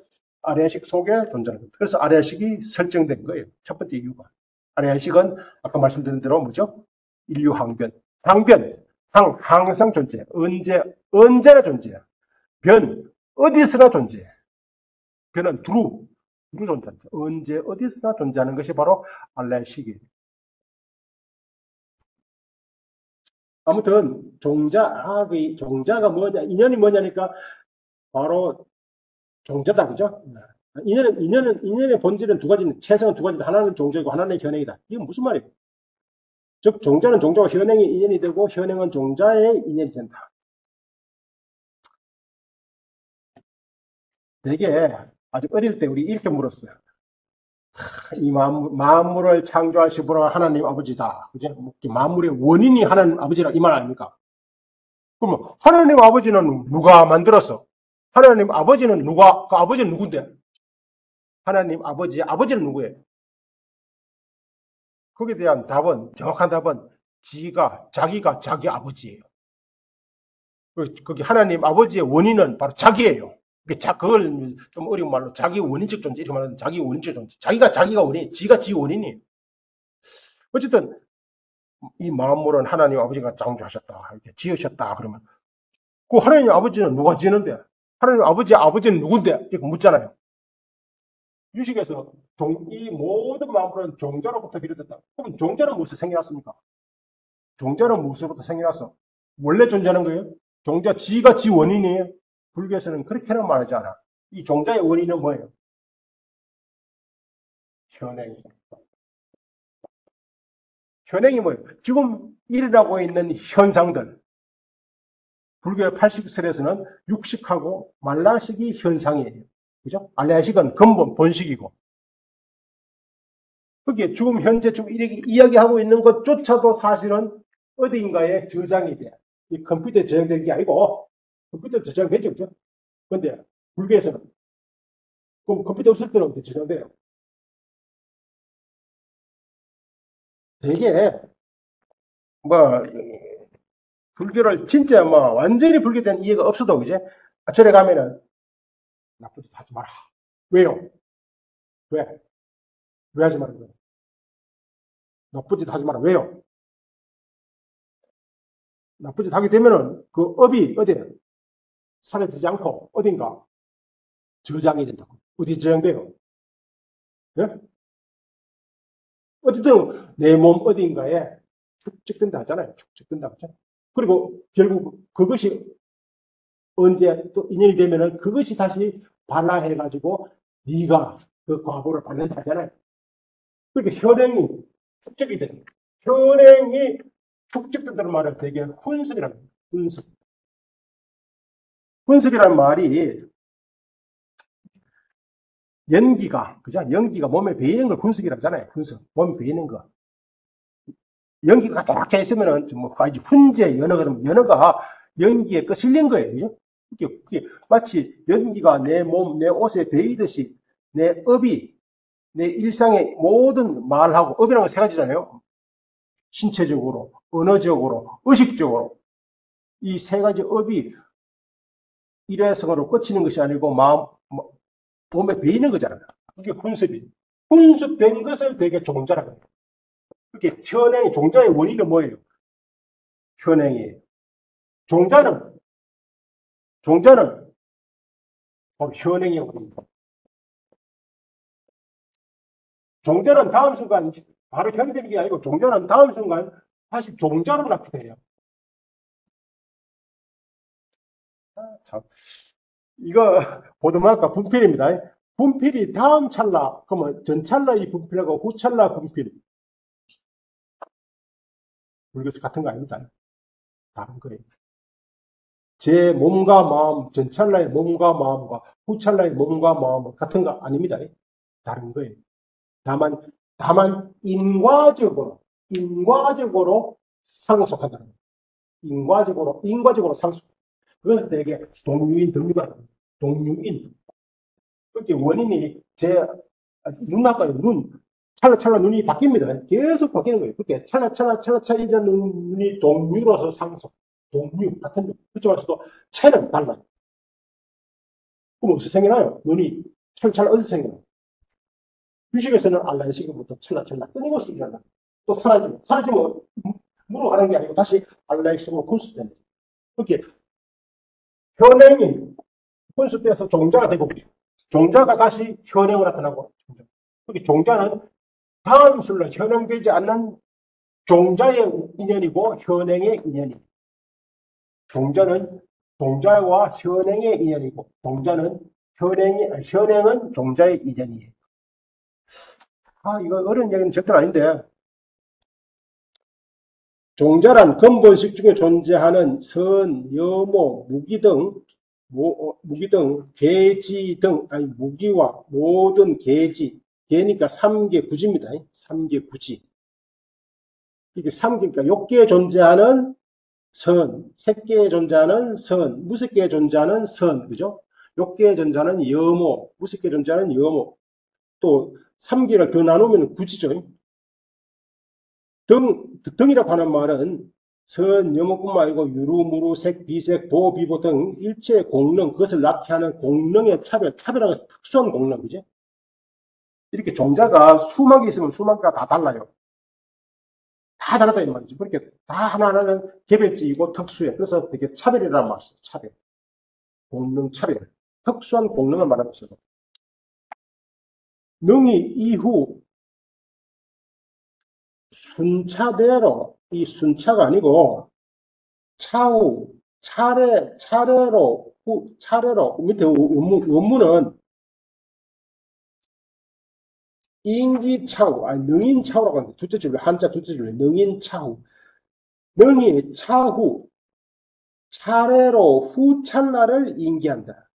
S1: 아래식 속에 존재하는 겁니다. 그래서 아래식이 설정된 거예요. 첫 번째 이유가. 아래식은 아까 말씀드린 대로 뭐죠? 인류 항변. 항상 존재해. 언제나 존재해. 어디서나 존재해. 변은 두루 존재한다. 언제, 어디서나 존재하는 것이 바로 아래식이에요. 아무튼, 종자가 뭐냐, 인연이 뭐냐니까, 바로 종자다, 그죠? 인연의 본질은 두 가지, 체성은 두 가지다. 하나는 종자이고 하나는 현행이다. 이건 무슨 말이에요? 즉, 종자는 종자와 현행의 인연이 되고, 현행은 종자의 인연이 된다. 되게 아주 어릴 때 우리 이렇게 물었어요. 이 만물을 창조하신 분은 하나님 아버지다. 그죠? 만물의 원인이 하나님 아버지라 이 말 아닙니까? 그러면 하나님 아버지는 누가 만들었어? 하나님 아버지는 그 아버지는 누군데? 하나님 아버지는 누구예요? 거기에 대한 정확한 답은 자기가 자기 아버지예요. 거기 하나님 아버지의 원인은 바로 자기예요. 그걸 좀 어려운 말로 자기 원인적 존재, 이렇게 말하는 자기 원인적 존재. 자기가 원인, 지가 지 원인이에요. 어쨌든, 이 만물은 하나님 아버지가 창조하셨다. 이렇게 지으셨다. 그러면, 그 하나님 아버지는 누가 지는데? 하나님 아버지는 누군데? 이렇게 묻잖아요. 유식에서 이 모든 만물은 종자로부터 비롯됐다. 그럼 종자는 무엇에서 생겨났습니까? 종자는 무엇으로부터 생겨났어? 원래 존재하는 거예요? 종자 지가 지 원인이에요? 불교에서는 그렇게는 말하지 않아. 이 종자의 원인은 뭐예요? 현행이 뭐예요? 지금 일어나고 있는 현상들. 불교의 80설에서는 육식하고 말라식이 현상이에요. 그죠? 알레식은 근본, 본식이고. 그게 지금 현재 이렇게 이야기하고 있는 것조차도 사실은 어디인가에 저장이 돼. 이 컴퓨터에 저장된 게 아니고, 컴퓨터에 저장되죠, 그죠? 근데, 불교에서는, 그럼 컴퓨터 없을 때는 어떻게 저장돼요? 되게, 뭐, 불교를 진짜 완전히 불교에 대한 이해가 없어도, 그지? 절에 가면은, 나쁜 짓 하지 마라. 왜요? 왜? 왜 하지 말아요? 나쁜 짓 하지 마라. 왜요? 나쁜 짓 하게 되면은 그 업이 어디에 사라지지 않고 어딘가 저장이 된다고. 어디 저장돼요? 예? 어쨌든 내 몸 어딘가에 축적된다 하잖아요. 축적된다 하잖아요. 그리고 결국 그것이 언제 또 인연이 되면은 그것이 다시 반화해가지고 네가 그 과보를 받는다 하잖아요. 그러니까 현행이 축적이 되는 거예요. 현행이 축적된다는 말은 되게 훈습이라는 거예요. 훈습. 훈습이라는 말이 그죠? 연기가 몸에 배이는 걸 훈습이라고 하잖아요. 훈습. 몸에 배이는 거. 연기가 딱 차 있으면은, 훈제, 연어가 연기에 거슬린 거예요. 그죠? 그게 마치 연기가 내 몸, 내 옷에 배이듯이 내 업이, 내 일상의 모든 말하고, 업이라는 건 세 가지잖아요. 신체적으로, 언어적으로, 의식적으로. 이 세 가지 업이 일회성으로 꽂히는 것이 아니고, 몸에 배이는 거잖아요. 그게 훈습이. 훈습된 것을 되게 종자라고 해요. 그게 종자의 원인은 뭐예요? 현행이에요. 종자는 바로 현행의 원인입니다. 종자는 다음 순간 바로 현되는 게 아니고 종자는 다음 순간 다시 종자로 납득해요. 참. 이거 보도만 아까 분필입니다. 분필이 다음 찰나, 그러면 전 찰나의 분필하고 후 찰나 분필. 불교에서 같은 거 아닙니다. 다른 거예요. 제 몸과 마음, 전 찰나의 몸과 마음과 후 찰나의 몸과 마음은 같은 거 아닙니다. 다른 거예요. 다만 인과적으로 상속한다는 거예요. 인과적으로 상속. 그건 되게 동유인 등유가 동유인. 그렇게 원인이 눈 찰나찰나 눈이 바뀝니다. 계속 바뀌는 거예요. 그렇게 찰나찰나 이런 눈이 동유로서 상속. 동유 같은 거. 그쪽에서도 체는 달라요. 그럼 어디서 생겨나요? 눈이 철철 어디서 생겨나요? 휴식에서는 알라이식부터 찰나찰나 끊임없이 일어나. 또 사라지면 무로 가는 게 아니고 다시 알라이식으로 분수됩니다. 그렇게 현행이 분수돼서 종자가 되고 종자가 다시 현행으로 나타나고 그렇게 종자는 다음 순로 현행되지 않는 종자의 인연이고 현행의 인연이 종자는 종자와 현행의 인연이고 종자는 현행은 종자의 인연이에요. 이거 어려운 얘기는 절대 아닌데 종자란 근본식 중에 존재하는 선, 여모, 무기 등 계지 등 무기와 모든 계지 계니까 3개 구지입니다. 3개 구지. 이게 3개니까 6개에 존재하는 선, 3개에 존재하는 선, 무색 개에 존재하는 선, 그죠? 6개에 존재하는 여모, 무색 개에 존재하는 여모, 또 3개를 더 나누면 구지죠. 등이라고 하는 말은 선, 여모뿐만 아니고 유루, 무루, 색, 비색, 도, 비보 등 일체의 공능, 그것을 낳게 하는 공능의 차별하는 특수한 공능, 그죠? 이렇게 종자가 수만 개 있으면 수만 개가 다 달라요. 다 다르다 이 말이지. 그렇게 다 하나하나는 개별적이고 특수해. 그래서 되게 차별이라는 말을 써요. 차별. 공능 차별. 특수한 공능을 말하는 것이고. 능이 이후 순차대로, 이 순차가 아니고 차후, 차례로, 밑에 원문은 인기차후, 능인차후라고 하는데, 둘째 줄로, 한자 둘째 줄로, 능인차후. 능이 차후, 차례로 후찰나를 인기한다.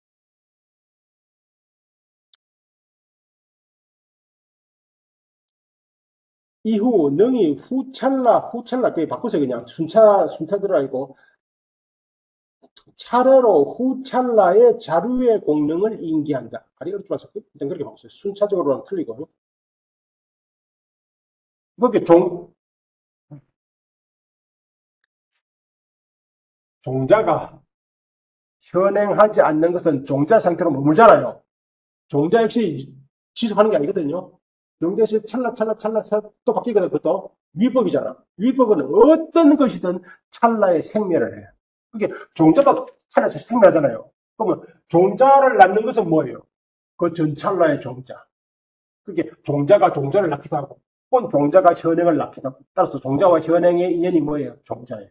S1: 이후 능이 후찰나, 그게 바꾸세요. 그냥 순차 들어가고 차례로 후찰나의 자료의 공능을 인기한다. 아니, 어렵지 마세요. 일단 그렇게 바꾸세요. 순차적으로는 틀리고. 그렇게 종자가 현행하지 않는 것은 종자 상태로 머물잖아요. 종자 역시 지속하는 게 아니거든요. 종자 역시 찰나 또 바뀌거든. 그것도 위법이잖아. 위법은 어떤 것이든 찰나의 생멸을 해요. 그게 종자도 찰나에서 생멸하잖아요. 그러면 종자를 낳는 것은 뭐예요? 그 전찰나의 종자. 그게 종자가 종자를 낳기도 하고, 혹은 종자가 현행을 낳기도 하고, 따라서 종자와 현행의 인연이 뭐예요? 종자예요.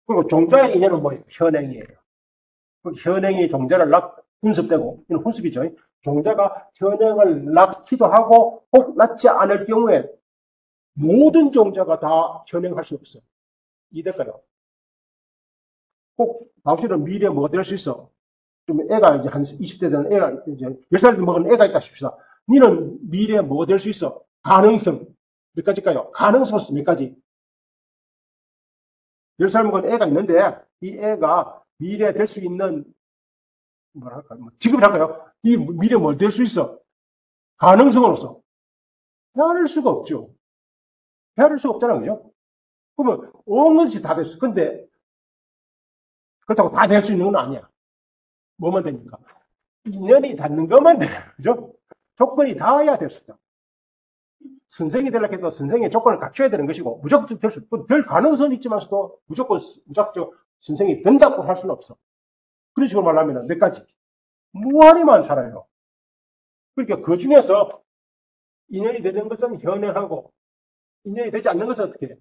S1: 그리고 종자의 인연은 뭐예요? 현행이에요. 그 현행이 종자를 분습되고, 이건 분습이죠. 종자가 현행을 낳기도 하고, 혹 낳지 않을 경우에 모든 종자가 다 현행할 수 없어요. 이될까요? 혹 당신은 미래에 뭐가 될 수 있어? 좀 애가 이제 한 20대 되는 애가 이제 10살 먹은 애가 있다 싶시다. 니는 미래에 뭐가 될 수 있어? 가능성. 몇 가지일까요? 가능성은 몇 가지? 10살 먹은 애가 있는데 이 애가 미래에 될 수 있는 뭐랄까 지금이랄까요? 이 미래에 뭘 될 수 있어? 가능성은 없어. 헤아릴 수가 없죠. 헤아릴 수가 없잖아, 그죠? 그러면 온 것이 다 될 수. 근데 그렇다고 다 될 수 있는 건 아니야. 뭐만 됩니까? 인연이 닿는 것만 돼. 그죠? 조건이 닿아야 될 수 있다. 선생이 되려고 해도 선생의 조건을 갖춰야 되는 것이고, 무조건 될 가능성은 있지만서도 무작정 선생이 된다고 할 수는 없어. 그런 식으로 말하면 몇 가지. 무한히 많잖아요. 그러니까 그 중에서 인연이 되는 것은 현행하고, 인연이 되지 않는 것은 어떻게 해?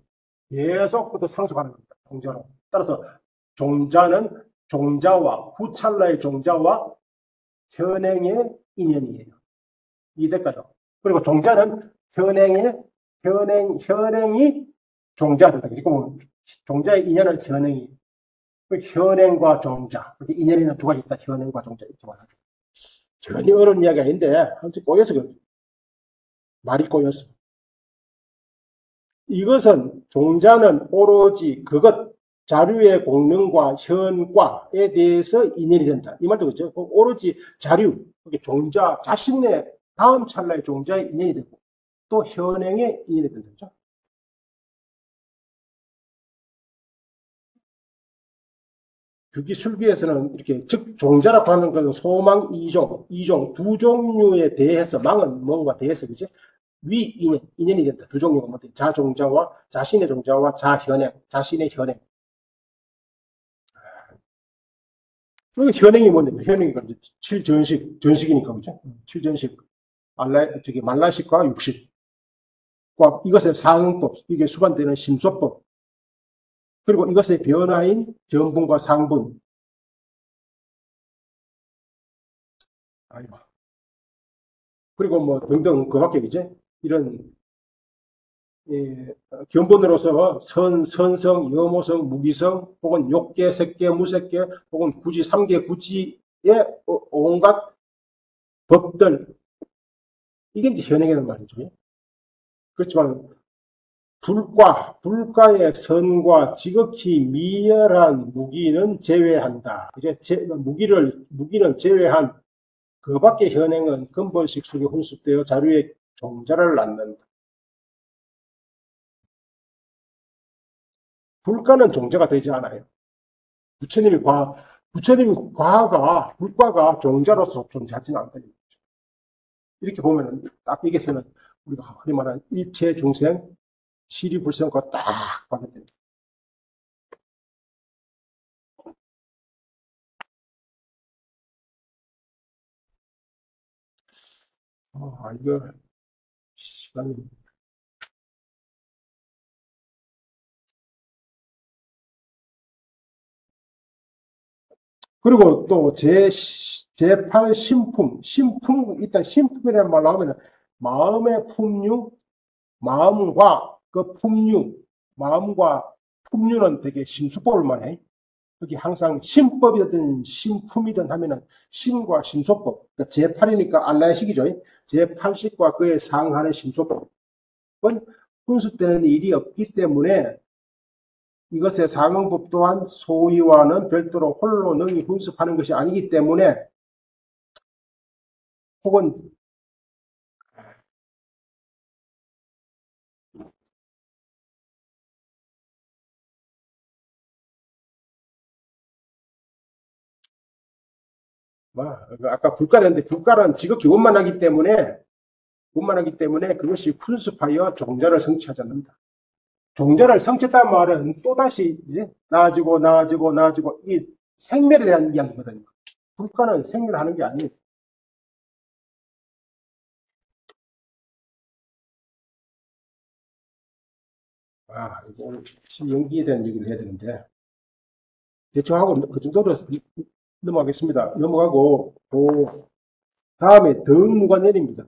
S1: 계속 또 상속하는 겁니다. 종자로. 따라서 종자는 종자와, 후찰나의 종자와 현행의 인연이에요. 이해될까요? 그리고 종자는 현행이 종자다. 그리고 종자의 인연은 현행이. 현행과 종자. 인연에는 두 가지 있다. 현행과 종자. 이렇게 말하죠. 전혀 어려운 이야기가 아닌데, 아무튼 꼬여서 말이 꼬였어. 이것은 종자는 오로지 그것, 자료의 공능과 현과에 대해서 인연이 된다. 이 말도 그렇죠. 오로지 자료, 종자, 자신의 다음 찰나의 종자의 인연이 되고, 또 현행의 인연이 된다. 그렇죠? 규기술기에서는 이렇게 즉 종자라고 하는 것은 소망 이종 두 종류에 대해서 망은 뭔가 대해서 그지 인연이 된다. 두 종류가 뭐 자종자와 자신의 종자와 자현행 자신의 현행. 그 현행이 뭔데? 현행이 이제 전식이니까 그죠? 칠전식 저기 말라식과 육식. 이것의 상응법, 이게 수반되는 심소법, 그리고 이것의 변화인 견분과 상분. 아이고. 그리고 뭐 등등 그 밖에 이제 이런 견본으로서 선성, 여모성, 무기성, 혹은 욕계, 색계, 무색계, 혹은 구지, 삼계, 구지의 온갖 법들, 이게 이제 현행이라는 말이죠. 그렇지만 불가의 선과 지극히 미열한 무기는 제외한다. 이제 무기는 제외한 그 밖의 현행은 근본식 속에 혼습되어 자료의 종자를 낳는다. 불가는 종자가 되지 않아요. 부처님이 불가가 종자로서 존재하지는 않다. 이렇게 보면은 딱 여기서는 우리가 흔히 말하는 일체 중생 시리불성과 딱 받아들여요. 이거 시간이. 그리고 또 제8 일단 신품이라는 말 나오면 마음의 품류, 마음과 그 품류, 마음과 품류는 되게 심수법을 해. 여기 항상 신법이든 신품이든 하면은 신과 심소법, 그러니까 제8이니까 알라의식이죠. 제8식과 그에 상하는 심소법은 훈습되는 일이 없기 때문에 이것의 상응법 또한 소위와는 별도로 홀로 능히 훈습하는 것이 아니기 때문에 혹은 아까 불가라는데 불가는 지극히 원만하기 때문에 그것이 훈습하여 종자를 성취하지 않는다. 종자를 성취했다는 말은 또다시 이제 나아지고 이 생멸에 대한 이야기거든요. 불가는 생멸하는 게 아니에요. 이거 오늘 연기에 대한 얘기를 해야 되는데 대충 하고 그 정도로 넘어가겠습니다. 넘어가고 그 다음에 덕무관연입니다.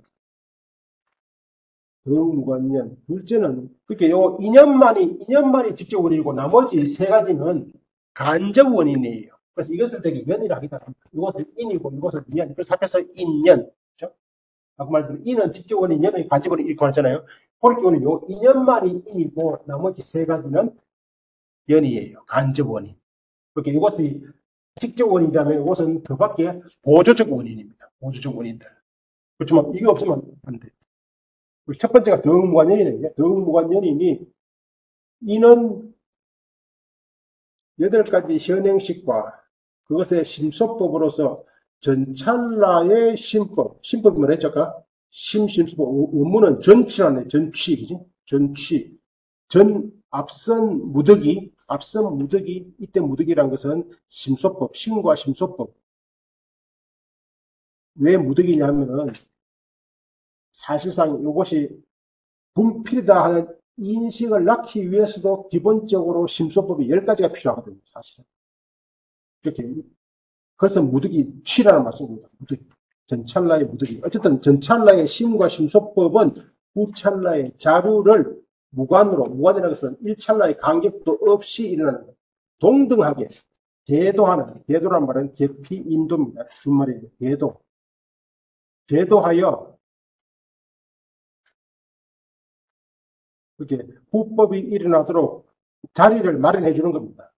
S1: 덕무관연. 둘째는 그렇게 요 2년만이 직접 원인이고 나머지 세 가지는 간접 원인이에요. 그래서 이것을 되게 연이라 하기도 합니다. 이것을 인이고 이것을 연. 그래서 합해서 인연. 그렇죠? 아까 말했던 인은 직접 원인, 연은 간접 원인 이렇게 말하잖아요. 그렇게 보면 요 2년만이 인이고 나머지 세 가지는 연이에요. 간접 원인. 그렇게 이것이 직접 원인이라면 이것은 그 밖에 보조적 원인입니다. 보조적 원인들. 그렇지만 이게 없으면 안 돼. 첫 번째가 덕무관연이네요. 덕무관연이니 이는 8가지 현행식과 그것의 심소법으로서 전찰나의 심법이 뭐랬죠? 아까? 심법. 원문은 전치라네. 전취, 그지? 전취. 앞선 무덕이, 이때 무덕이란 것은 심소법, 신과 심소법. 왜 무덕이냐 하면은 사실상 이것이 분필이다 하는 인식을 낳기 위해서도 기본적으로 심소법이 10가지가 필요하거든요, 사실은. 이렇게. 그래서 무득이 취라는 말씀입니다. 무득이. 전찰나의 무득이. 어쨌든 전찰나의 심과 심소법은 후찰나의 자료를 무관이라는 것은 1찰나의 간격도 없이 일어나는 거예요. 동등하게 계도란 말은 계피 인도입니다. 준말이에요. 계도하여 그렇게 후법이 일어나도록 자리를 마련해 주는 겁니다.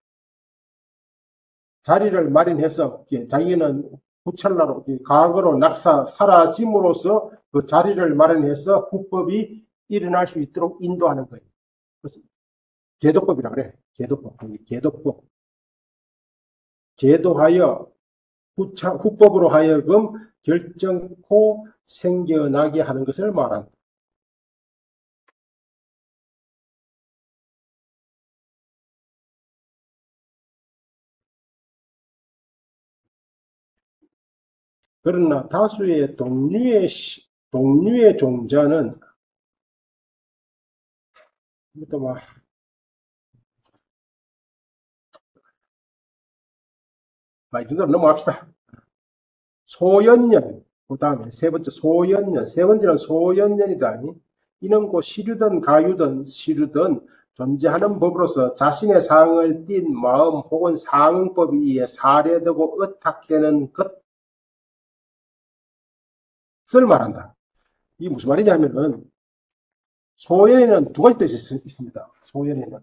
S1: 자리를 마련해서 자기는 후찰나로 과거로 사라짐으로써 그 자리를 마련해서 후법이 일어날 수 있도록 인도하는 거예요. 그래서 계도법이라 그래. 계도법. 계도하여 후법으로 하여금 결정코 생겨나게 하는 것을 말한다. 그러나 다수의 동류의 종자는 이것도 막 이 정도로 넘어갑시다. 소연년, 그 다음에 세 번째 소연년, 세 번째는 소연년이다. 이는 곧 시류든 가유든 시류든 존재하는 법으로서 자신의 상을 띈 마음 혹은 상응법에 의해 사례되고 의탁되는 것을 말한다. 이게 무슨 말이냐면은 소연에는 두 가지 뜻이 있습니다. 소연에는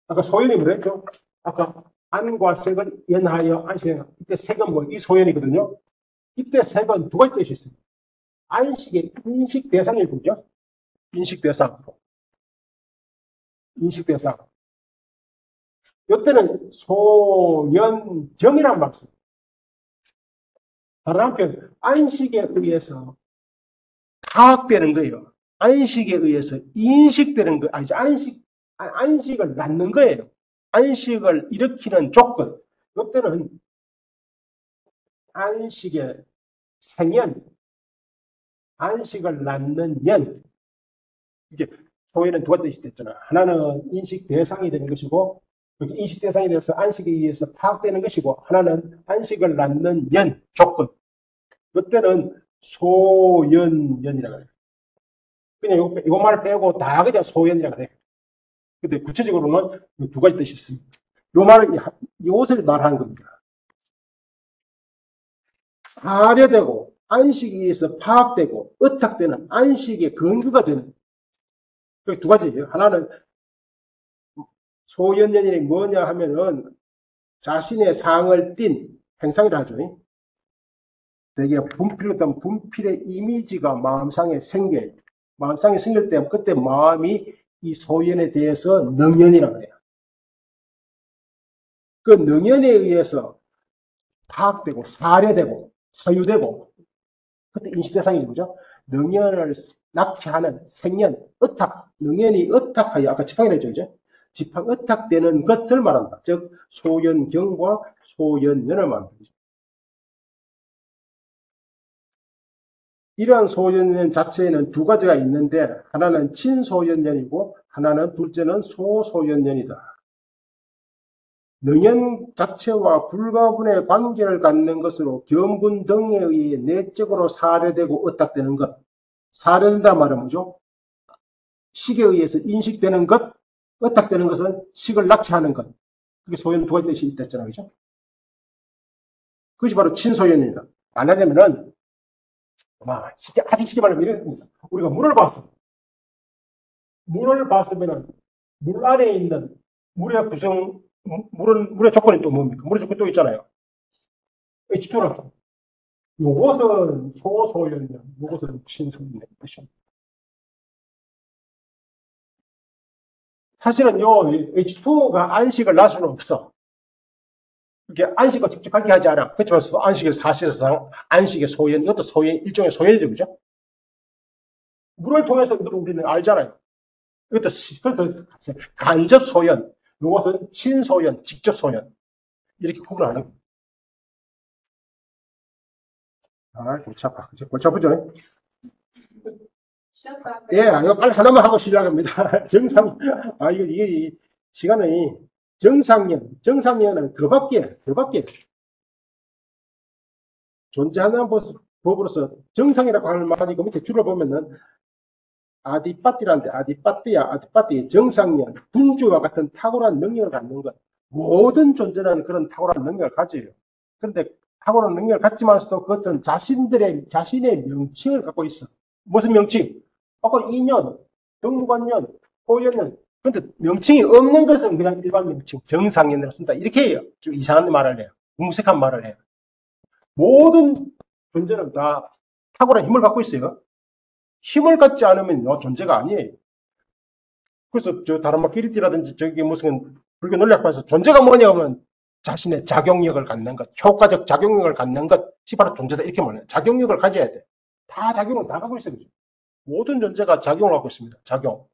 S1: 아까 소연이 뭐랬죠? 아까 안과 색을 연하여 안식. 이때 색은 뭐 이 소연이거든요. 이때 색은 두 가지 뜻이 있습니다. 안식의 인식 대상일 거죠. 인식 대상. 인식 대상. 이때는 소연정이란 말을 씁니다. 다른 한편 안식에 의해서 파악되는 거예요. 안식에 의해서 인식되는 거, 아니 안식을 낳는 거예요. 안식을 일으키는 조건. 이때는 안식의 생연, 안식을 낳는 연. 이게 소위는 두 가지 뜻이 됐잖아. 하나는 인식 대상이 되는 것이고, 인식 대상이 돼서 안식에 의해서 파악되는 것이고, 하나는 안식을 낳는 연, 조건. 이때는 소연연이라고 해요. 그냥 이거 말을 빼고 다 그냥 소연이라고 해요. 근데 구체적으로는 두 가지 뜻이 있습니다. 요 말을, 이것을 말하는 겁니다. 사례되고, 안식에 의해서 파악되고, 의탁되는 안식의 근거가 되는 두 가지예요. 하나는 소연연이 뭐냐 하면은 자신의 상을 띤 행상이라 하죠. 되게 분필했던 분필의 이미지가 마음상에 생겨요. 마음상에 생길 때 그때 마음이 이 소연에 대해서 능연이라고 해요. 그 능연에 의해서 파악되고 사례되고 사유되고 그때 인식대상이죠. 그죠? 능연을 낙취하는 생연, 의탁, 능연이 의탁하여 아까 지팡이라 했죠. 그죠? 지팡 의탁되는 것을 말한다. 즉 소연경과 소연연을 말한다. 이러한 소연연 자체에는 두 가지가 있는데 하나는 친소연연이고 하나는 둘째는 소소연연이다. 능연 자체와 불가분의 관계를 갖는 것으로 견분 등에 의해 내적으로 사례되고 의탁되는 것. 사례된다는 말은 뭐죠? 식에 의해서 인식되는 것, 의탁되는 것은 식을 낙취하는 것. 그게 소연 두 가지 뜻이 있다잖아요. 그죠? 그것이 바로 친소연입니다. 말하자면은, 아주 쉽게 말하면 이런 겁니다. 우리가 물을 봤어. 물을 봤으면은, 물 안에 있는 물의 구성, 물의 조건이 또 뭡니까? 물의 조건이 또 있잖아요. H2라고. 요것은 소소연이야. 요것은 친소연이야. 사실은 요 H2가 안식을 낳을 수는 없어. 이게 안식과 직접 관계하지 않아. 그렇지만 안식의 사실상 안식의 소연, 이것도 소연, 일종의 소연이죠. 그죠? 물을 통해서 우리는 알잖아요. 이것도, 그래서 간접 소연, 이것은 친소연, 직접 소연. 이렇게 구분하는 거예요. 골치 아파. 골치 아프죠? 예, 이거 빨리 하나만 하고 쉬려고 합니다. 정상, 이게 시간이 정상연은 그 밖에 존재하는 법으로서 정상이라고 하는 말이 그 밑에 줄을 보면은 아디빠띠, 정상연, 분주와 같은 탁월한 능력을 갖는 것. 모든 존재는 그런 탁월한 능력을 가져요. 그런데 탁월한 능력을 갖지만서도 그것은 자신의 명칭을 갖고 있어. 무슨 명칭? 아까 인연, 등관연, 호연연. 근데 명칭이 없는 것은 그냥 일반 명칭, 정상연으로 쓴다. 이렇게 해요. 좀 이상한 말을 해요. 궁색한 말을 해요. 모든 존재는 다 탁월한 힘을 갖고 있어요. 힘을 갖지 않으면 존재가 아니에요. 그래서 저 다른 막 기리띠라든지 저기 무슨 불교 논리학파에서 존재가 뭐냐 하면 자신의 작용력을 갖는 것, 효과적 작용력을 갖는 것이 바로 존재다. 이렇게 말해요. 작용력을 가져야 돼. 다 작용을 다 하고 있어요. 모든 존재가 작용을 하고 있습니다. 작용.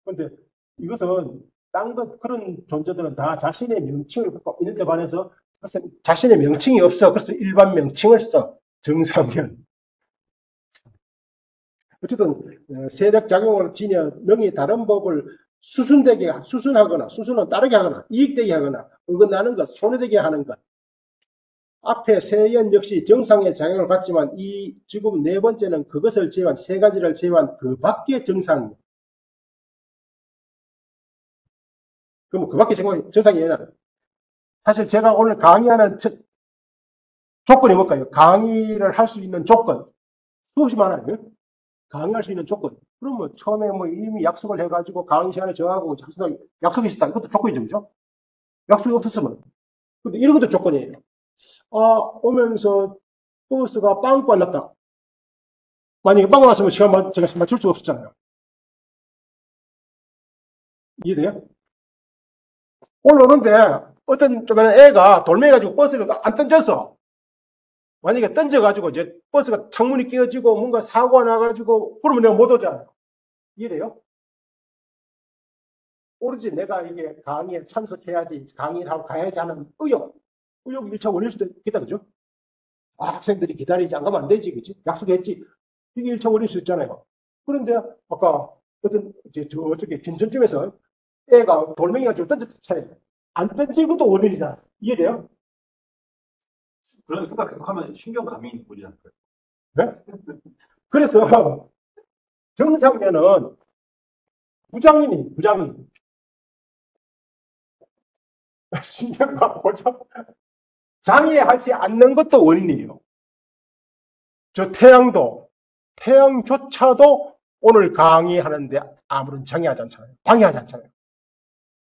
S1: 그런데 이것은 딴 것, 그런 존재들은 다 자신의 명칭을 갖고 있는데 반해서 자신의 명칭이 없어. 그래서 일반 명칭을 써. 정상면. 어쨌든 세력 작용을 지녀 능히 다른 법을 수순하거나 수순은 따르게 하거나 이익되게 하거나 어긋나는 것, 손해되게 하는 것. 앞에 세연 역시 정상의 작용을 갖지만 이 지금 네 번째는 그것을 제외한 세 가지를 제외한 그 밖의 정상입니다. 그럼 그 밖의 정상이 뭐냐? 사실 제가 오늘 강의하는 조건이 뭘까요? 강의를 할 수 있는 조건 수없이 많아요. 강의할 수 있는 조건. 그러면 처음에 뭐 이미 약속을 해가지고 강의 시간에 정하고 약속이 있었다. 이것도 조건이죠, 그죠? 약속이 없었으면. 근데 이런 것도 조건이에요. 오면서 버스가 빵꾸 안 났다. 만약에 빵꾸 났으면 제가 맞출 수가 없었잖아요. 이해돼요? 올라오는데 어떤 쪽에는 애가 돌멩이가지고 버스를 안 던졌어. 만약에 던져가지고 이제 버스가 창문이 깨어지고 뭔가 사고가 나가지고 그러면 내가 못 오잖아요. 이해돼요? 오로지 내가 이게 강의에 참석해야지, 강의를 하고 가야지 하는 의욕 1차 원일 수도 있겠다, 그죠? 학생들이 기다리지, 안 가면 안 되지, 그지? 약속했지. 이게 1차 원일 수 있잖아요. 그런데 아까 어떤, 저쪽에 빈천쯤에서 애가 돌멩이 가지고 던졌잖아요. 안 던진 것도 원인이잖아. 이해돼요?
S3: 그런 생각 계속하면 신경감이 오지 않을까요?
S1: 네? 그래서 정상면은 부장님. 신경감 보죠. 장애하지 않는 것도 원인이에요. 저 태양조차도 오늘 강의하는데 아무런 방해하지 않잖아요.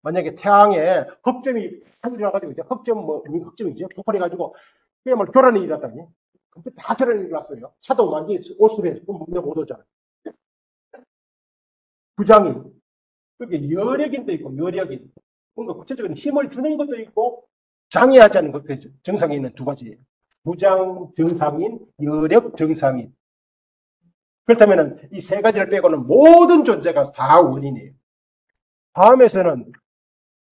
S1: 만약에 태양에 흑점이 일어나가지고 이제 흑점이죠. 폭발해가지고 그야말로 교란이 일어났다니. 근데 다 교란이 일어났어요. 차도 완전히 올수해. 그럼 문제 못 오잖아요. 부장이 그게 여력인도 있고 여력인. 뭔가 구체적인 힘을 주는 것도 있고 장애하지 않는 것, 정상에 있는 두 가지예요. 부장 정상인, 여력 정상인. 그렇다면 이 세 가지를 빼고는 모든 존재가 다 원인이에요. 다음에서는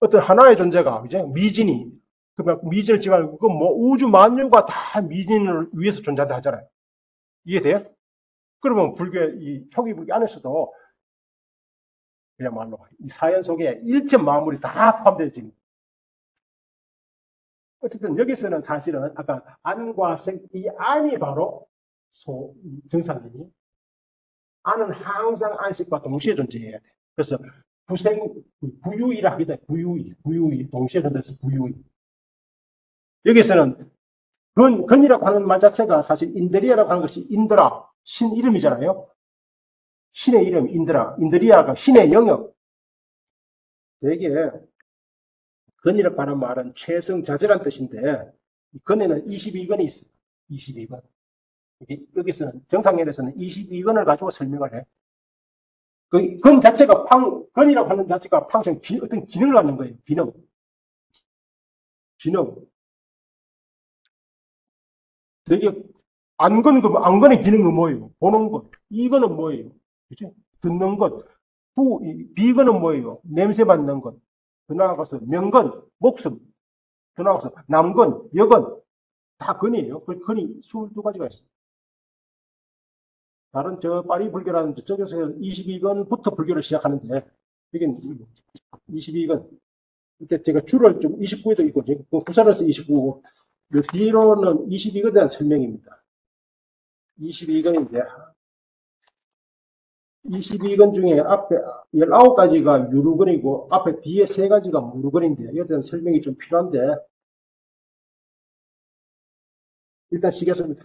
S1: 어떤 하나의 존재가 이제 미진이 그러면 미진을 지만 그 뭐 우주 만유가 다 미진을 위해서 존재한다 하잖아요. 이해돼요? 그러면 이 초기 불교 안에서도 그야말로 이 사연 속에 일체 만물이 다 포함되어 있습니다. 어쨌든 여기서는 사실은 아까 안과 생, 이 안이 바로 정상이니 안은 항상 안식과 동시에 존재해야 돼. 그래서 부유이라 하기도 해. 부유이. 동시에 존재해서 부유이. 여기서는 근이라고 하는 말 자체가 사실 인드리아라고 하는 것이 인드라, 신 이름이잖아요. 신의 이름 인드라. 인드리아가 신의 영역. 되게 근이라고 하는 말은 최성자재란 뜻인데 근에는 22근이 있어요. 22근. 여기서는 정상연에서는 22근을 가지고 설명을 해. 근 자체가 근이라고 하는 자체가 팡션 어떤 기능을 갖는 거예요. 기능. 되게 안근의 기능은 뭐예요? 보는 것. 이거는 뭐예요? 그죠? 듣는 것. 비근은 뭐예요? 냄새 맡는 것. 더 나아가서 명근, 목숨. 더 나아가서 남근, 여근. 다 근이에요. 그 근이 22가지가 있어요. 다른 파리 불교라는 저쪽에서 22근부터 불교를 시작하는데, 이게 22근. 이때 제가 줄을 좀 29에도 있고, 부산에서 29고, 뒤로는 22근에 대한 설명입니다. 22근인데, 22근 중에 앞에 19가지가 유루근이고, 앞에 뒤에 3가지가 무루근인데, 이에 대한 설명이 좀 필요한데, 일단 시겠습니다.